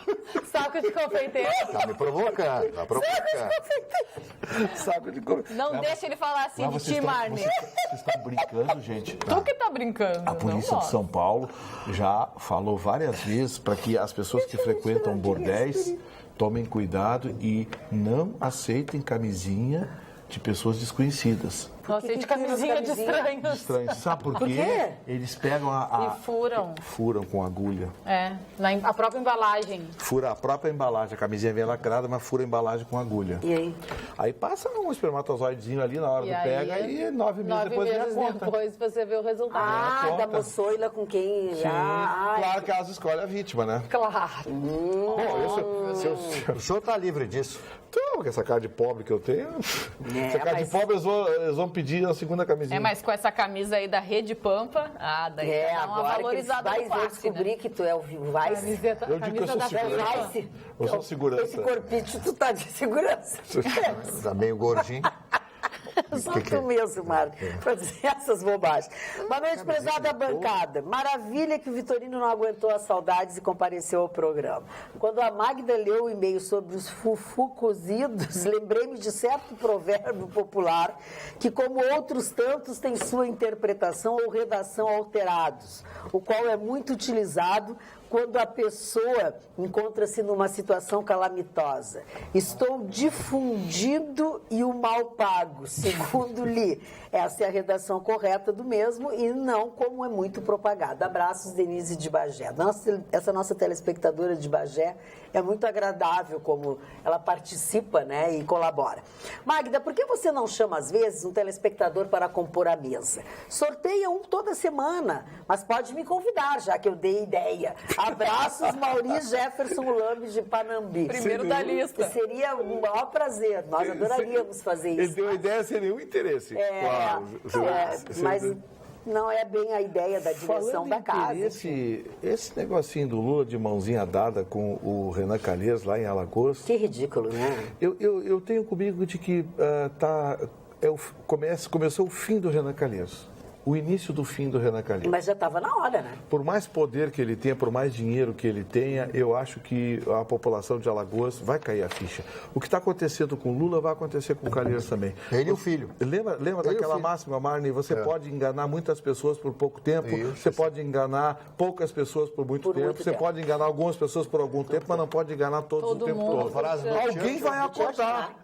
Saco de confeiteiro. Tá me provocando. Tá provocando. Saco de comer. Não deixa ele falar assim de ti, Marne. Vocês estão brincando, gente. Tu que tá brincando. A polícia de São Paulo já falou várias vezes para que as pessoas que frequentam bordéis tomem cuidado e não aceitem camisinha de pessoas desconhecidas. Não aceite camisinha de estranhos. Estranho. Sabe por quê? quê? Eles pegam E furam. furam com agulha. É, a própria embalagem. Fura a própria embalagem. A camisinha vem lacrada, mas fura a embalagem com agulha. E aí? Aí passa um espermatozoidezinho ali na hora E do aí, pega e 9 meses 9 depois vem a meses conta. depois você vê o resultado. Ah, conta. da moçoila com quem... Sim, Ah, claro que elas escolhem a vítima, né? Claro. Bom, O senhor tá livre disso. Então, com essa cara de pobre que eu tenho, essa cara de pobre, eles vão pedir a segunda camisinha. É, mas com essa camisa aí da Rede Pampa, daí dá uma agora que eles valorizada vai no passe, descobrir né? que tu é o Vice. Camiseta, Eu digo que eu camisa sou da segurança. Vice. Vice. Eu sou segurança. Esse corpite, tu tá de segurança. Tá meio gordinho. Só tu mesmo, Marco, pra dizer essas bobagens. Boa noite, prezada bancada. Maravilha que o Vitorino não aguentou as saudades e compareceu ao programa. Quando a Magda leu o e-mail sobre os fufu cozidos, lembrei-me de certo provérbio popular que, como outros tantos, tem sua interpretação ou redação alterados, o qual é muito utilizado quando a pessoa encontra-se numa situação calamitosa. Estou difundido e o mal pago, segundo li. Essa é a redação correta do mesmo e não como é muito propagado. Abraços, Denise de Bagé. Essa nossa telespectadora de Bagé é muito agradável como ela participa, né, e colabora. Magda, por que você não chama, às vezes, um telespectador para compor a mesa? Sorteia um toda semana, mas pode me convidar, já que eu dei ideia. Abraços, Mauri Jefferson Lambe de Panambi. Primeiro da lista. Seria um maior prazer, nós adoraríamos fazer Ele isso. deu a ideia sem nenhum interesse. Mas não é bem a ideia da direção Falando da em casa. interesse, esse negocinho do Lula de mãozinha dada com o Renan Calheiros lá em Alagoas, Que ridículo, né? eu tenho comigo de que começou o fim do Renan Calheiros. o início do fim do Renan Calheiros. Mas já estava na hora, né? Por mais poder que ele tenha, por mais dinheiro que ele tenha, eu acho que a população de Alagoas vai cair a ficha. O que está acontecendo com o Lula vai acontecer com o Calheiros também. Ele e o filho. Lembra daquela máxima, Marne? Você pode enganar muitas pessoas por pouco tempo, você pode enganar poucas pessoas por muito tempo, você pode enganar algumas pessoas por algum tempo, mas não pode enganar todos o tempo todo. Alguém vai acordar.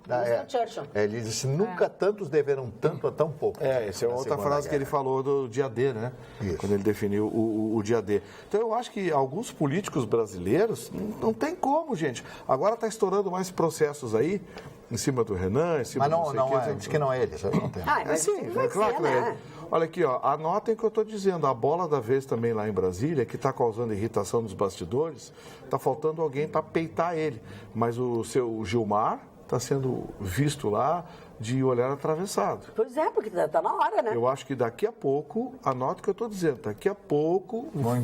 Ele disse, nunca tantos deveram tanto a tão pouco. Essa é outra frase que ele falou do dia D, né? Isso. Quando ele definiu o dia D. Então eu acho que alguns políticos brasileiros não tem como, gente. Agora está estourando mais processos aí, em cima do Renan, em cima do não é, diz que não é ele, isso não tem. É claro que não é ele. Olha aqui, ó, anotem o que eu estou dizendo. A bola da vez também lá em Brasília, que está causando irritação nos bastidores, está faltando alguém para peitar ele. Mas o seu Gilmar está sendo visto lá de olhar atravessado. Pois é, porque está na hora, né? Eu acho que daqui a pouco, anote o que eu estou dizendo, daqui a pouco vão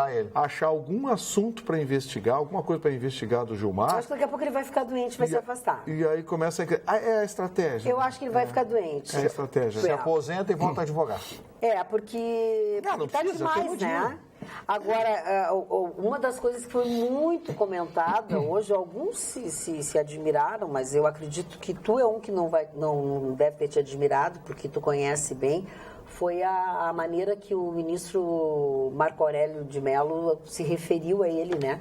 ele. achar algum assunto para investigar, alguma coisa para investigar do Gilmar. Eu acho que daqui a pouco ele vai ficar doente, vai se afastar. E aí começa a... é a estratégia. Eu acho que ele vai ficar doente. É a estratégia. Se aposenta e volta a advogar. Porque está demais, né? Agora, uma das coisas que foi muito comentada hoje, alguns se admiraram, mas eu acredito que tu é um que não deve ter te admirado, porque tu conhece bem, foi a maneira que o ministro Marco Aurélio de Mello se referiu a ele, né?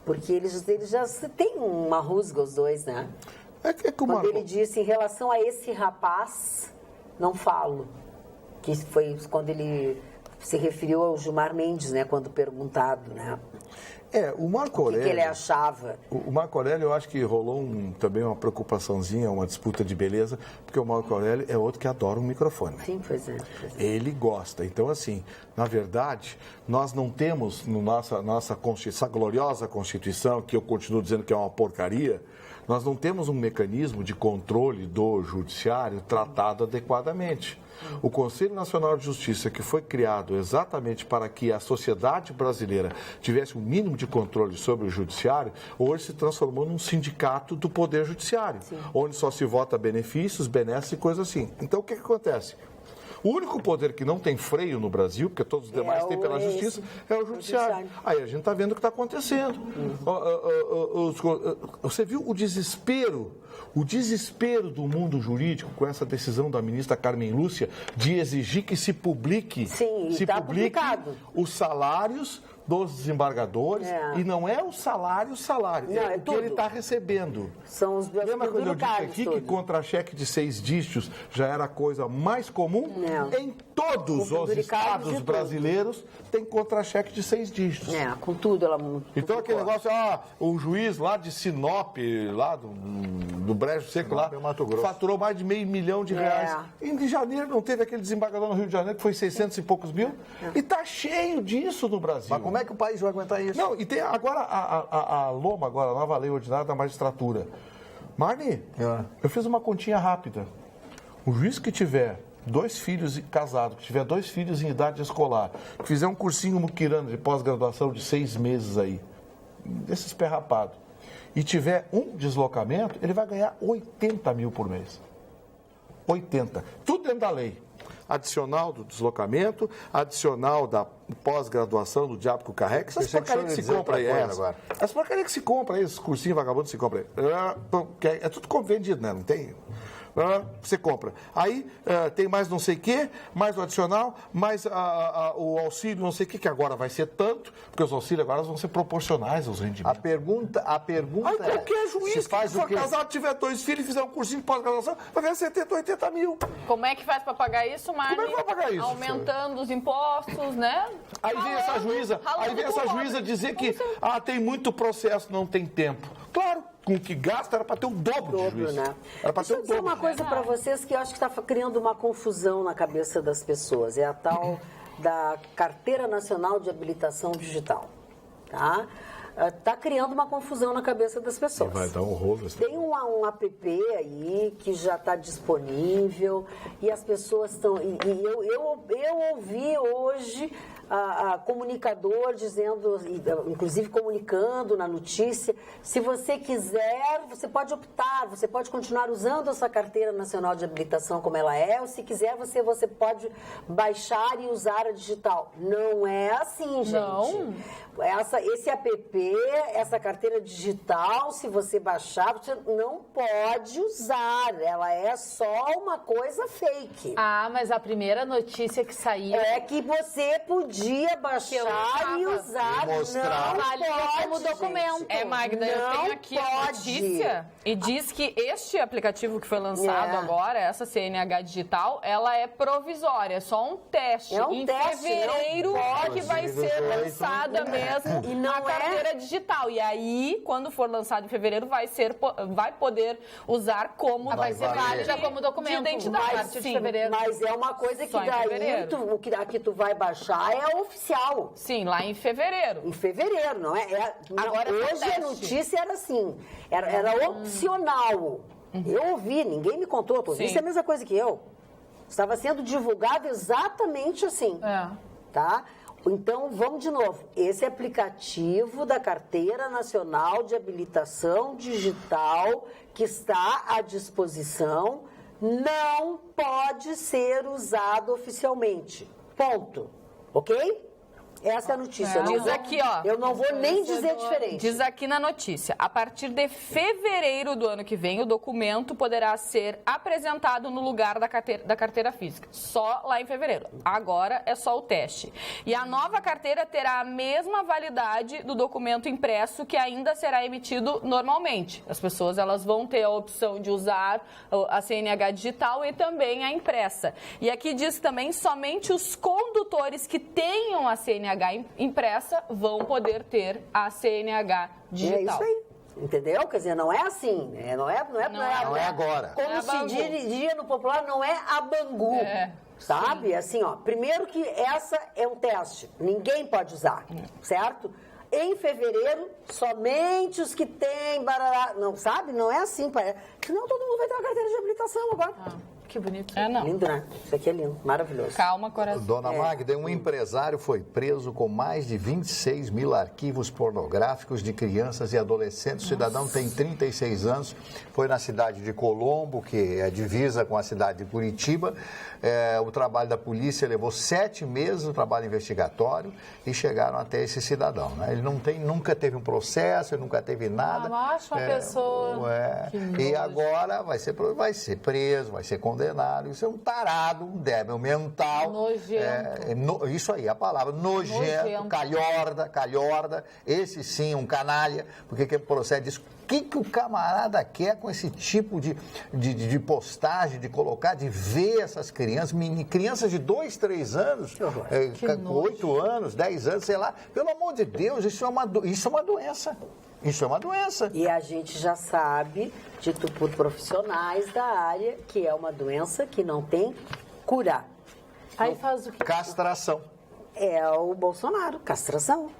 Porque eles já têm uma rusga, os dois, né? Quando ele disse, em relação a esse rapaz, não falo. Que foi quando ele se referiu ao Gilmar Mendes, né, quando perguntado, né? O Marco Aurélio... O que ele achava? O Marco Aurélio, eu acho que rolou também uma preocupaçãozinha, uma disputa de beleza, porque o Marco Aurélio é outro que adora um microfone. Sim, pois é. Ele gosta. Então, assim, na verdade, nós não temos, nossa Constituição, essa gloriosa Constituição, que eu continuo dizendo que é uma porcaria, nós não temos um mecanismo de controle do judiciário tratado adequadamente. O Conselho Nacional de Justiça, que foi criado exatamente para que a sociedade brasileira tivesse um mínimo de controle sobre o judiciário, hoje se transformou num sindicato do Poder Judiciário, onde só se vota benefícios, benesses e coisas assim. Então, o que acontece? O único poder que não tem freio no Brasil, porque todos os demais têm pela justiça, é o judiciário. Aí a gente está vendo o que está acontecendo. Você viu o desespero do mundo jurídico com essa decisão da ministra Carmen Lúcia de exigir que se publique, os salários dos desembargadores, e não é o salário, é o que ele está recebendo. São os Lembra quando eu disse aqui que contra-cheque de 6 dígitos já era a coisa mais comum? Não. Em todos os estados brasileiros tem contra-cheque de 6 dígitos. Com tudo. Então aquele negócio, o juiz lá de Sinop, lá do Brejo Seco, lá, faturou mais de R$500 milhão. Em janeiro não teve aquele desembargador no Rio de Janeiro que foi 600 e poucos mil? E está cheio disso no Brasil. Mas como é que o país vai aguentar isso? Não, e tem agora a LOMA, agora, a Nova Lei Ordinária da Magistratura. Marne, eu fiz uma continha rápida. O juiz que tiver 2 filhos casados, que tiver 2 filhos em idade escolar, que fizer um cursinho muquirana de pós-graduação de 6 meses aí, desses perrapados, e tiver um deslocamento, ele vai ganhar 80 mil por mês. 80. Tudo dentro da lei. Adicional do deslocamento, adicional da pós-graduação do diabo que o carrega. Essas porcarias que se compra aí. Essas porcarias que se compra aí, esses cursinhos vagabundos que se compra aí. É tudo vendido, né? Não tem... Você compra. Aí tem mais não sei o quê, mais o adicional, mais o auxílio não sei o quê, que agora vai ser tanto, porque os auxílios agora vão ser proporcionais aos rendimentos. A pergunta aí qualquer juiz que for casado, tiver 2 filhos e fizer um cursinho de pós-graduação, vai ganhar 70, 80 mil. Como é que faz para pagar isso, Marne? Como é que vai pagar isso? Aumentando os impostos, né? Aí vem essa juíza dizer que tem muito processo, não tem tempo. Claro, com o que gasta era para ter o dobro de juízo. Né? Era para ter o dobro. Deixa eu dizer uma coisa para vocês que eu acho que está criando uma confusão na cabeça das pessoas. É a tal da Carteira Nacional de Habilitação Digital. Tá? Está criando uma confusão na cabeça das pessoas. Vai dar um rolo. Tem um app aí que já está disponível e as pessoas estão... eu ouvi hoje comunicador dizendo, inclusive comunicando na notícia, se você quiser, você pode optar, você pode continuar usando a sua carteira nacional de habilitação como ela é, ou se quiser, você pode baixar e usar a digital. Não é assim, gente. Não. Esse app, essa carteira digital, se você baixar, você não pode usar. Ela é só uma coisa fake. Ah, mas a primeira notícia que saiu... É que você podia baixar e usar. E mostrar. Não Valida pode, como documento. É, Magda, eu Não tenho aqui a pode. notícia e diz que este aplicativo que foi lançado agora, essa CNH digital, ela é provisória, é só um teste. É um em teste, fevereiro não é pode. que vai ser lançada mesmo E não a carteira digital. E aí, quando for lançado em fevereiro, vai poder usar como Vai ser válida como documento de identidade. a partir de Sim. fevereiro. Mas é uma coisa que Só em daí, fevereiro. o que aqui tu vai baixar é oficial. Sim, lá em fevereiro. Em fevereiro, não é? Agora é hoje teste. a notícia era assim, era opcional. Eu ouvi, ninguém me contou, tu ouviste Sim. a mesma coisa que eu. Estava sendo divulgado exatamente assim, tá? Então, vamos de novo. Esse aplicativo da Carteira Nacional de Habilitação Digital que está à disposição não pode ser usado oficialmente. Ponto. Ok? Essa é a notícia. Diz aqui, ó. Eu não vou nem dizer diferente. Diz aqui na notícia, a partir de fevereiro do ano que vem, o documento poderá ser apresentado no lugar da carteira física. Só lá em fevereiro. Agora é só o teste. E a nova carteira terá a mesma validade do documento impresso que ainda será emitido normalmente. As pessoas elas vão ter a opção de usar a CNH digital e também a impressa. E aqui diz também somente os condutores que tenham a CNH impressa vão poder ter a CNH digital. É isso aí. Entendeu? Quer dizer, não é assim. Não é agora. Como Não é se Bangu. diria no popular, não é a Bangu. Sabe? Sim. Assim, ó. Primeiro que essa é um teste. Ninguém pode usar. Certo? Em fevereiro, somente os que têm barará. Não, sabe? Não é assim. Senão todo mundo vai ter uma carteira de habilitação agora. Que bonito. Não. Lindo, né? Isso aqui é lindo. Maravilhoso. Calma, coração. Dona Magda, um empresário foi preso com mais de 26 mil arquivos pornográficos de crianças e adolescentes. O cidadão tem 36 anos, foi na cidade de Colombo, que é divisa com a cidade de Curitiba. O trabalho da polícia levou 7 meses, o trabalho investigatório, e chegaram até esse cidadão. Né? Ele nunca teve um processo, ele nunca teve nada. Mas uma pessoa... E agora vai ser preso, vai ser condenado. Isso é um tarado, um débil mental. Nojento. Isso aí, a palavra. Nojento. Calhorda. Esse sim, um canalha. Porque que procede isso? O que o camarada quer com esse tipo de postagem, de colocar, de ver essas crianças, crianças de 2, 3 anos, 8 anos, 10 anos, sei lá. Pelo amor de Deus, isso é uma doença. Isso é uma doença. E a gente já sabe, dito por profissionais da área, que é uma doença que não tem cura. Aí faz o quê? Castração. É o Bolsonaro, castração.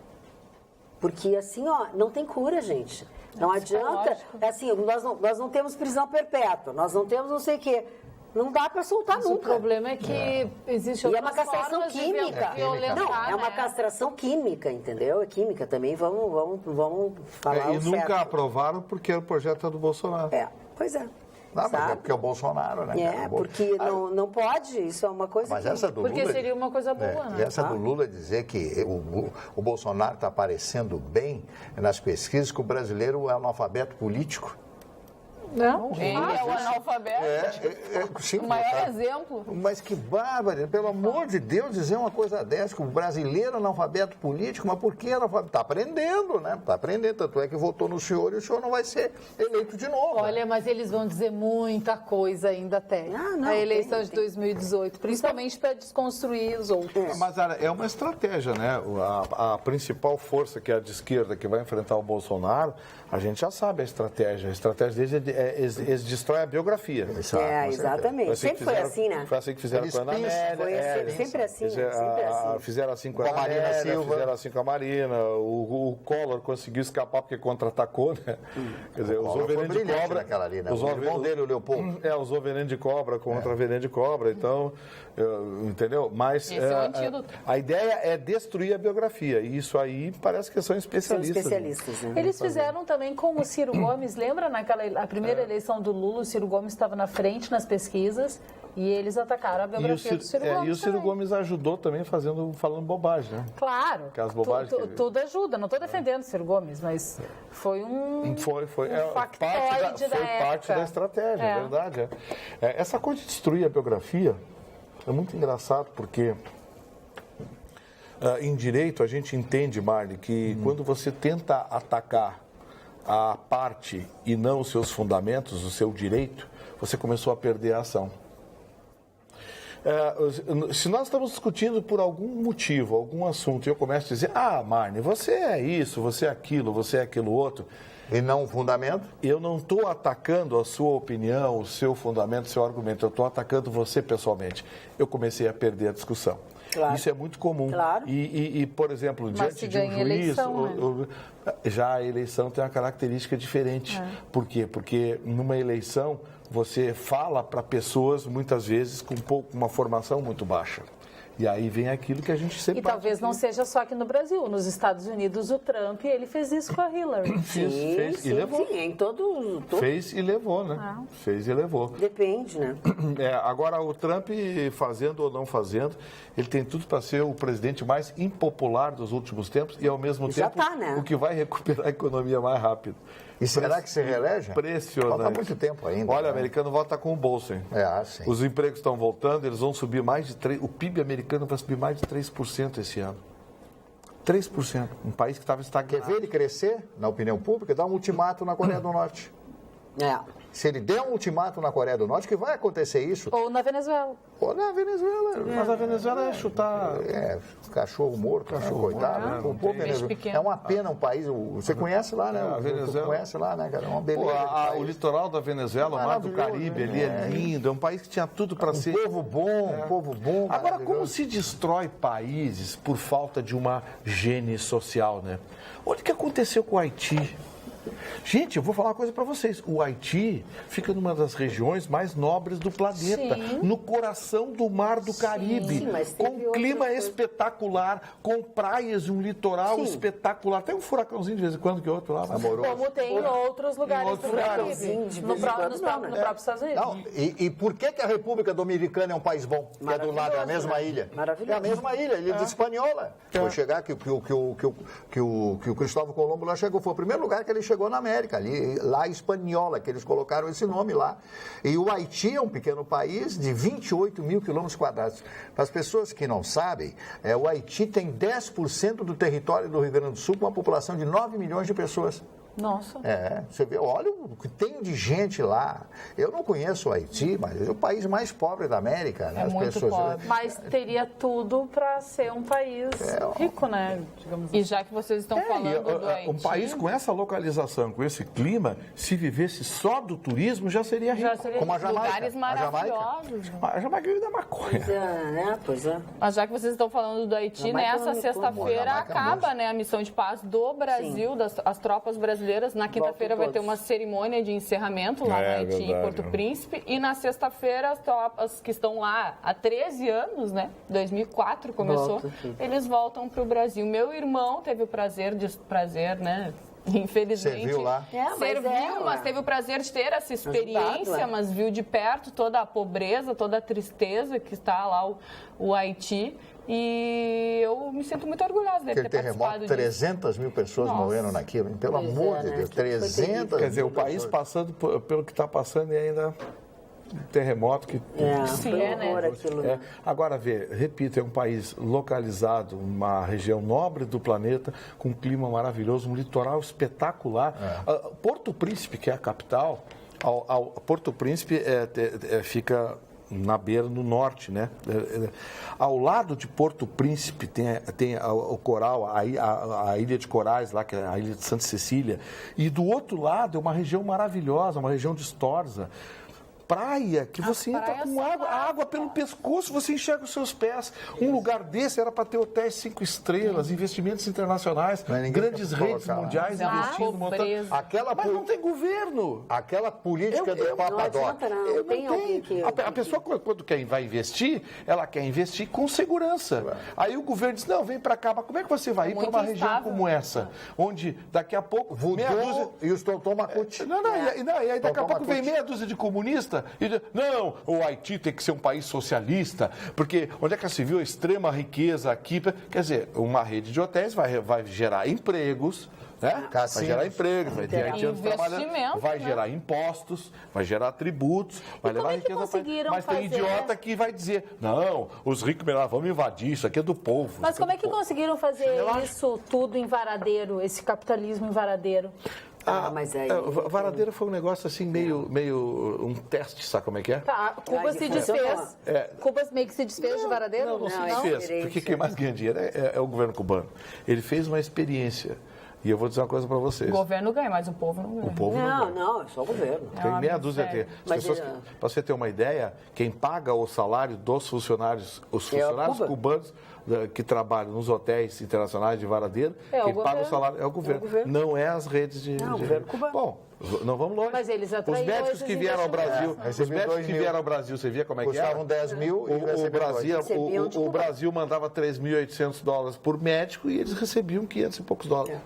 Porque assim, ó, não tem cura, gente. Não adianta, assim, nós não temos prisão perpétua, nós não temos não sei o quê. Não dá para soltar Mas nunca. o problema é que existe E é outras uma castração formas de química. violentar, Não, é uma né? castração química, entendeu? É química também, vamos falar E o nunca certo. aprovaram porque era o projeto do Bolsonaro. Pois é. Não, mas é Sabe? porque é o Bolsonaro, né? cara? Porque não pode, isso é uma coisa Mas que... essa do Porque Lula, seria uma coisa boa, E né? essa do Lula dizer que o Bolsonaro está aparecendo bem nas pesquisas, que o brasileiro é analfabeto político. Não, Ele é o analfabeto. Sim, O maior tá? exemplo. Mas que bárbaro, pelo amor de Deus, dizer uma coisa dessa, que o brasileiro é analfabeto político, mas por que analfabeto? Está aprendendo, né? Está aprendendo, tanto é que votou no senhor e o senhor não vai ser eleito de novo. Olha, mas eles vão dizer muita coisa ainda até a eleição de 2018, principalmente para desconstruir os outros. Mas é uma estratégia, né? A principal força, que é a de esquerda, que vai enfrentar o Bolsonaro, a gente já sabe a estratégia. A estratégia deles eles destroem a biografia. Exatamente. Sempre foi assim, né? Foi assim que fizeram com a Ana Amélia. Sempre assim. Fizeram assim com a Marina Silva. Fizeram assim com a Marina. O Collor conseguiu escapar porque contra-atacou, né? Quer dizer, usou veneno de cobra. Naquela ali, né? Usou o irmão dele, o Leopoldo. Usou veneno de cobra contra veneno de cobra. Então, entendeu? Mas esse é o antídoto. A ideia é destruir a biografia. E isso aí parece que são especialistas. Né? Eles fizeram também com o Ciro Gomes. Lembra a primeira eleição do Lula, o Ciro Gomes estava na frente nas pesquisas e eles atacaram a biografia do Ciro Gomes. E o Ciro Gomes ajudou também falando bobagem, né? Claro. Aquelas bobagens tudo ajuda. Não estou defendendo o Ciro Gomes, mas foi um factoide da época. Parte da estratégia, é verdade. Essa coisa de destruir a biografia é muito engraçado porque em direito a gente entende, Marli, que quando você tenta atacar a parte e não os seus fundamentos, o seu direito, você começou a perder a ação. Se nós estamos discutindo por algum motivo, algum assunto, e eu começo a dizer, Marli, você é isso, você é aquilo outro. E não o fundamento? Eu não estou atacando a sua opinião, o seu fundamento, o seu argumento, eu estou atacando você pessoalmente. Eu comecei a perder a discussão. Claro. Isso é muito comum. Claro. E, por exemplo, diante de um juiz, eleição, já a eleição tem uma característica diferente. Por quê? Porque numa eleição você fala para pessoas, muitas vezes, com uma formação muito baixa. E aí vem aquilo que a gente sempre... E talvez não seja só aqui no Brasil. Nos Estados Unidos, o Trump, ele fez isso com a Hillary. Fez e levou. Sim, em todo... Fez e levou, né? Fez e levou. Depende, né? Agora, o Trump, fazendo ou não fazendo, ele tem tudo para ser o presidente mais impopular dos últimos tempos e, ao mesmo tempo, né? o que vai recuperar a economia mais rápido. E será que se reelege? Impressionante. Falta muito tempo ainda. Olha, o americano volta com o bolso, hein? Sim. Os empregos estão voltando, eles vão subir mais de 3%. O PIB americano vai subir mais de 3% esse ano. 3%. Um país que estava estagnado. Quer ver ele crescer, na opinião pública? Dá um ultimato na Coreia do Norte. Se ele der um ultimato na Coreia do Norte, que vai acontecer isso. Ou na Venezuela. Mas a Venezuela é chutar... Cachorro morto, coitado. O povo venezuelano. É uma pena um país... Você conhece lá, né? A Venezuela. Conhece lá, né, cara? É uma beleza. O litoral da Venezuela, o Mar do Caribe, ali é lindo. É um país que tinha tudo para ser... Um povo bom. Agora, como se destrói países por falta de uma gene social, né? Olha o que aconteceu com o Haiti. Gente, eu vou falar uma coisa para vocês. O Haiti fica numa das regiões mais nobres do planeta, no coração do Mar do Caribe, com um clima espetacular, com praias e um litoral espetacular. Tem um furacãozinho de vez em quando que outro lá. Amoroso. Como tem em outros lugares do Caribe, no próprio Estados Unidos. Não, e por que a República Dominicana é um país bom? Que é do lado, é a mesma ilha. Maravilhoso. É a mesma ilha, ilha de Espanhola. Foi chegar que o Cristóvão Colombo lá chegou, foi o primeiro lugar que ele chegou na América, lá Espanhola, que eles colocaram esse nome lá. E o Haiti é um pequeno país de 28 mil quilômetros quadrados. Para as pessoas que não sabem, o Haiti tem 10% do território do Rio Grande do Sul, com uma população de 9 milhões de pessoas. Nossa. Você vê, olha o que tem de gente lá. Eu não conheço o Haiti, mas é o país mais pobre da América, né? As muito pessoas, pobre. Mas teria tudo para ser um país rico, né? Digamos assim. E já que vocês estão falando do Haiti... Um país com essa localização, com esse clima, se vivesse só do turismo, já seria rico. Como a Jamaica. Lugares maravilhosos. A Jamaica é da maconha. Pois é. Mas já que vocês estão falando do Haiti, nessa sexta-feira acaba, né, a missão de paz do Brasil, as tropas brasileiras. Na quinta-feira vai ter uma cerimônia de encerramento lá no Haiti, em Porto Príncipe. E na sexta-feira, as tropas que estão lá há 13 anos, né? 2004 começou, eles voltam para o Brasil. Meu irmão teve o prazer, né? Infelizmente. Você viu lá? Mas teve o prazer de ter essa experiência, mas viu de perto toda a pobreza, toda a tristeza que está lá o Haiti. E eu me sinto muito orgulhosa de ter participado disso. 300 mil pessoas morreram naquilo. Pelo amor de Deus, 300 Quer dizer, o país passando pelo que está passando e ainda um terremoto que... né? Agora, repito, é um país localizado, uma região nobre do planeta, com um clima maravilhoso, um litoral espetacular. Porto Príncipe, que é a capital, Porto Príncipe fica na beira, no norte, né? Ao lado de Porto Príncipe tem o Coral, a Ilha de Corais, lá, que é a Ilha de Santa Cecília. E do outro lado é uma região maravilhosa, uma região de Estorza. Praia, que você entra com água pelo pescoço, você enxerga os seus pés. Um lugar desse era para ter hotéis 5 estrelas, investimentos internacionais, grandes redes mundiais investindo, montando. Mas não tem governo. Aquela política do Papadoc. A pessoa, quando vai investir, ela quer investir com segurança. Aí o governo diz, não, vem para cá, mas como é que você vai ir para uma região como essa? Onde daqui a pouco... E os Tontomacuti. E aí daqui a pouco vem meia dúzia de comunistas e diz, não, o Haiti tem que ser um país socialista, porque onde é que se viu a extrema riqueza aqui? Quer dizer, uma rede de hotéis vai gerar empregos, né? Vai gerar empregos, vai ter haitianos trabalhando, vai gerar impostos, vai gerar tributos, vai levar riqueza para... Mas tem idiota que vai dizer, não, os ricos, vamos invadir, isso aqui é do povo. Mas como é que conseguiram fazer isso tudo em Varadeiro, esse capitalismo em Varadeiro? Mas aí... Varadeiro foi um negócio assim, meio um teste, sabe como é que é? Cuba se desfez. Cuba meio que se desfez de Varadeiro? Não se desfez, porque quem mais ganha dinheiro é o governo cubano. Ele fez uma experiência. E eu vou dizer uma coisa para vocês. O governo ganha, mas o povo não ganha. O povo não ganha. Não, é só o governo. Tem meia dúzia de pessoas. Para você ter uma ideia, quem paga o salário dos funcionários, os funcionários cubanos que trabalham nos hotéis internacionais de Varadeiro, quem paga o salário é o governo. Não é as redes de... Não, o governo cubano. Bom, não vamos longe. Mas eles os médicos que vieram ao Brasil, você via como é que era? Custavam 10 mil e o Brasil mandava $3.800 por médico e eles recebiam 500 e poucos dólares.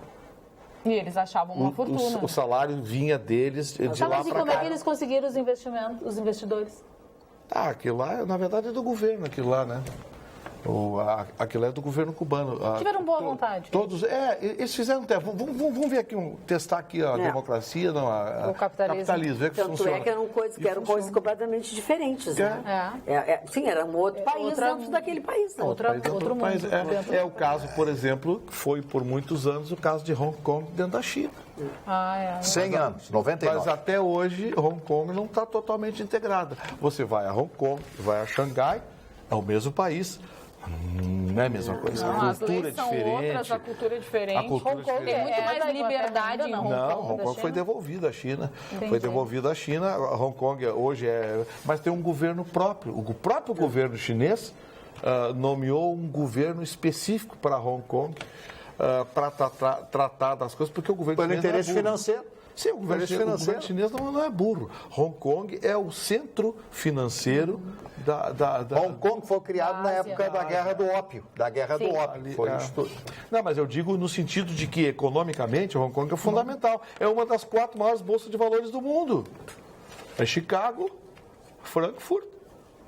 E eles achavam uma fortuna. O salário vinha deles de lá para cá. Mas e como é que eles conseguiram os investidores? Aquilo lá, na verdade, é do governo, aquilo lá, né? Aquilo é do governo cubano. Tiveram boa vontade. Todos, eles fizeram um teste. Vamos ver aqui, testar aqui a democracia, o capitalismo. Ver que Tanto funciona. é que eram coisas completamente diferentes, né? Sim, era um outro país dentro daquele país. Né? Outro mundo. É o caso, por exemplo, que foi por muitos anos o caso de Hong Kong dentro da China. 100 anos, 99. Mas até hoje, Hong Kong não está totalmente integrada. Você vai a Hong Kong, vai a Xangai, é o mesmo país. Não é a mesma coisa. A cultura é diferente. A cultura é diferente. Hong Kong tem muito mais liberdade em Hong Kong. Não, Hong Kong foi devolvido à China. Foi devolvido à China. Hong Kong hoje mas tem um governo próprio. O próprio governo chinês nomeou um governo específico para Hong Kong para tratar das coisas, porque o governo chinês interesse financeiro. Sim, o governo chinês não é burro. Hong Kong é o centro financeiro da... Hong Kong foi criado na época da Guerra do Ópio. Da Guerra do Ópio. Foi isso tudo. Não, mas eu digo no sentido de que, economicamente, Hong Kong é fundamental. É uma das 4 maiores bolsas de valores do mundo. É Chicago, Frankfurt,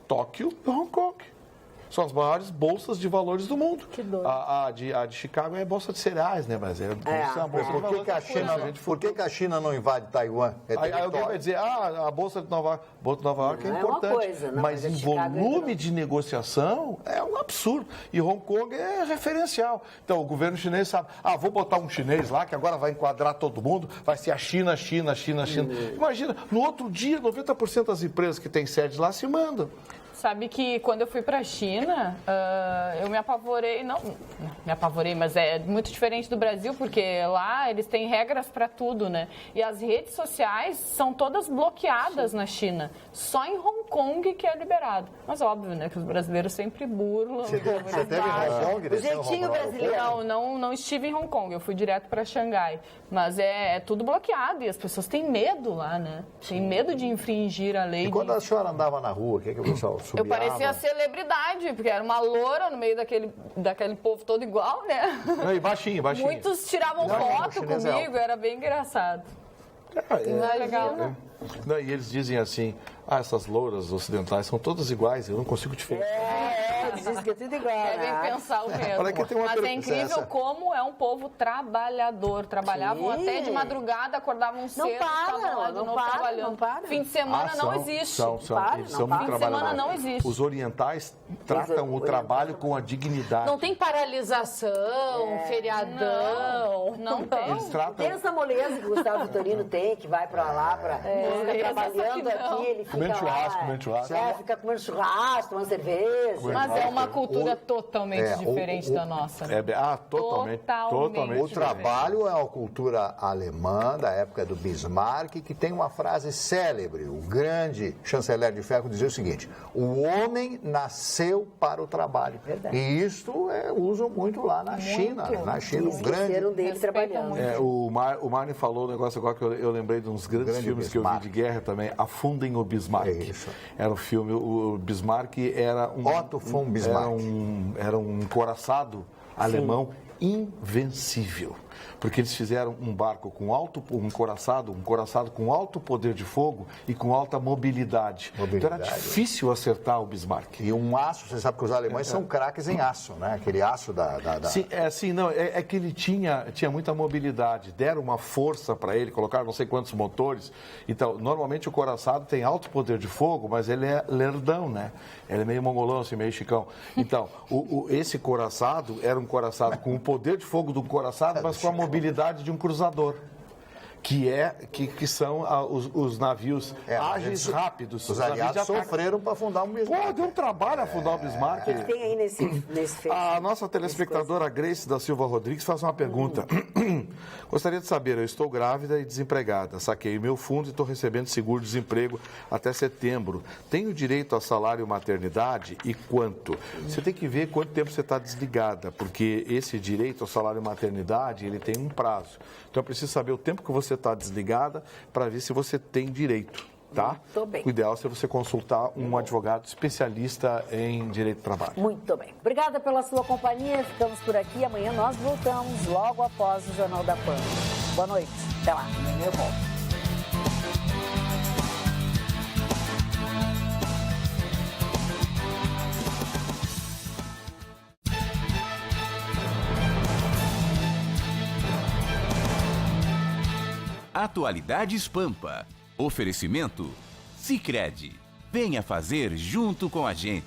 Tóquio e Hong Kong. São as maiores bolsas de valores do mundo. Que doido. A de Chicago é bolsa de cereais, né? Mas é uma bolsa de valores. Por que a China não invade Taiwan? Aí alguém vai dizer, a bolsa de Nova York é importante. Coisa, não, mas em volume de negociação é um absurdo. E Hong Kong é referencial. Então o governo chinês sabe, vou botar um chinês lá que agora vai enquadrar todo mundo, vai ser a China. Imagina, no outro dia, 90% das empresas que têm sede lá se mandam. Sabe que quando eu fui para a China, eu me apavorei, não me apavorei, mas é muito diferente do Brasil, porque lá eles têm regras para tudo, né? E as redes sociais são todas bloqueadas na China, só em Hong Kong que é liberado. Mas óbvio, né, que os brasileiros sempre burlam. Você teve em Hong Kong? O jeitinho brasileiro. Não estive em Hong Kong, eu fui direto para Xangai. Mas é tudo bloqueado e as pessoas têm medo lá, né? Tem medo de infringir a lei. E quando a senhora andava na rua, o que o pessoal subiava? Eu parecia celebridade, porque era uma loura no meio daquele povo todo igual, né? E baixinho. Muitos tiravam foto comigo, era bem engraçado. Legal. E eles dizem assim, essas louras ocidentais são todas iguais, eu não consigo diferenciar. eles dizem que é tudo igual. Devem pensar o mesmo. Olha, aqui tem uma Mas é pergunta. incrível como é um povo trabalhador. Trabalhavam Sim. até de madrugada, acordavam cedo, estavam lá de não novo para, trabalhando. não para. Fim de semana não existe. São, Para, eles não são para. muito Fim de semana trabalhadores. não existe. Os orientais tratam o trabalho com a dignidade. Não tem paralisação, feriadão. Não tem. Eles tratam... Tem essa moleza que o Gustavo Vitorino tem, que vai pra lá, fica trabalhando essa que não. aqui, ele fica Comendo churrasco, lá. comendo churrasco. Fica comendo churrasco, tomando cerveja. Mas é uma cultura totalmente o- diferente da nossa. né? Totalmente. Totalmente. O trabalho é uma cultura alemã da época do Bismarck, que tem uma frase célebre. O grande chanceler de ferro dizia o seguinte: o homem nasceu para o trabalho. Verdade. E isto usam muito lá na China. Na China, um grande... Esqueceram dele Respeita trabalhando. muito. O Marne falou um negócio agora que eu lembrei de uns grandes Grande filmes que eu vi Bismarck. de guerra também. Afundem o Bismarck. É isso. Era um filme, o Bismarck era um... Otto von Bismarck. Era um encoraçado alemão invencível. Porque eles fizeram um barco com um encoraçado com alto poder de fogo e com alta mobilidade. Então era difícil acertar o Bismarck. E um aço, você sabe que os alemães são craques em aço, né? Aquele aço da... Sim, é que ele tinha muita mobilidade, deram uma força para ele, colocaram não sei quantos motores. Então, normalmente o coraçado tem alto poder de fogo, mas ele é lerdão, né? Ele é meio mongolão, assim, meio chicão. Então, esse coraçado era um coraçado com o poder de fogo do coraçado, mas com a mobilidade de um cruzador. Que são os navios ágeis, rápidos. Os aliados sofreram para afundar o Bismarck. Pô, deu um trabalho afundar o Bismarck. O que tem aí nesse Facebook? A nossa telespectadora Grace da Silva Rodrigues faz uma pergunta. Gostaria de saber, eu estou grávida e desempregada. Saquei o meu fundo e estou recebendo seguro-desemprego até setembro. Tenho direito a salário maternidade e quanto? Você tem que ver quanto tempo você está desligada, porque esse direito ao salário maternidade, ele tem um prazo. Então, eu preciso saber o tempo que você está desligada para ver se você tem direito, tá? Muito bem. O ideal é você consultar um advogado especialista em direito do trabalho. Muito bem. Obrigada pela sua companhia. Ficamos por aqui. Amanhã nós voltamos logo após o Jornal da PAN. Boa noite. Até lá. Amanhã eu volto. Atualidades Pampa. Oferecimento Sicredi. Venha fazer junto com a gente.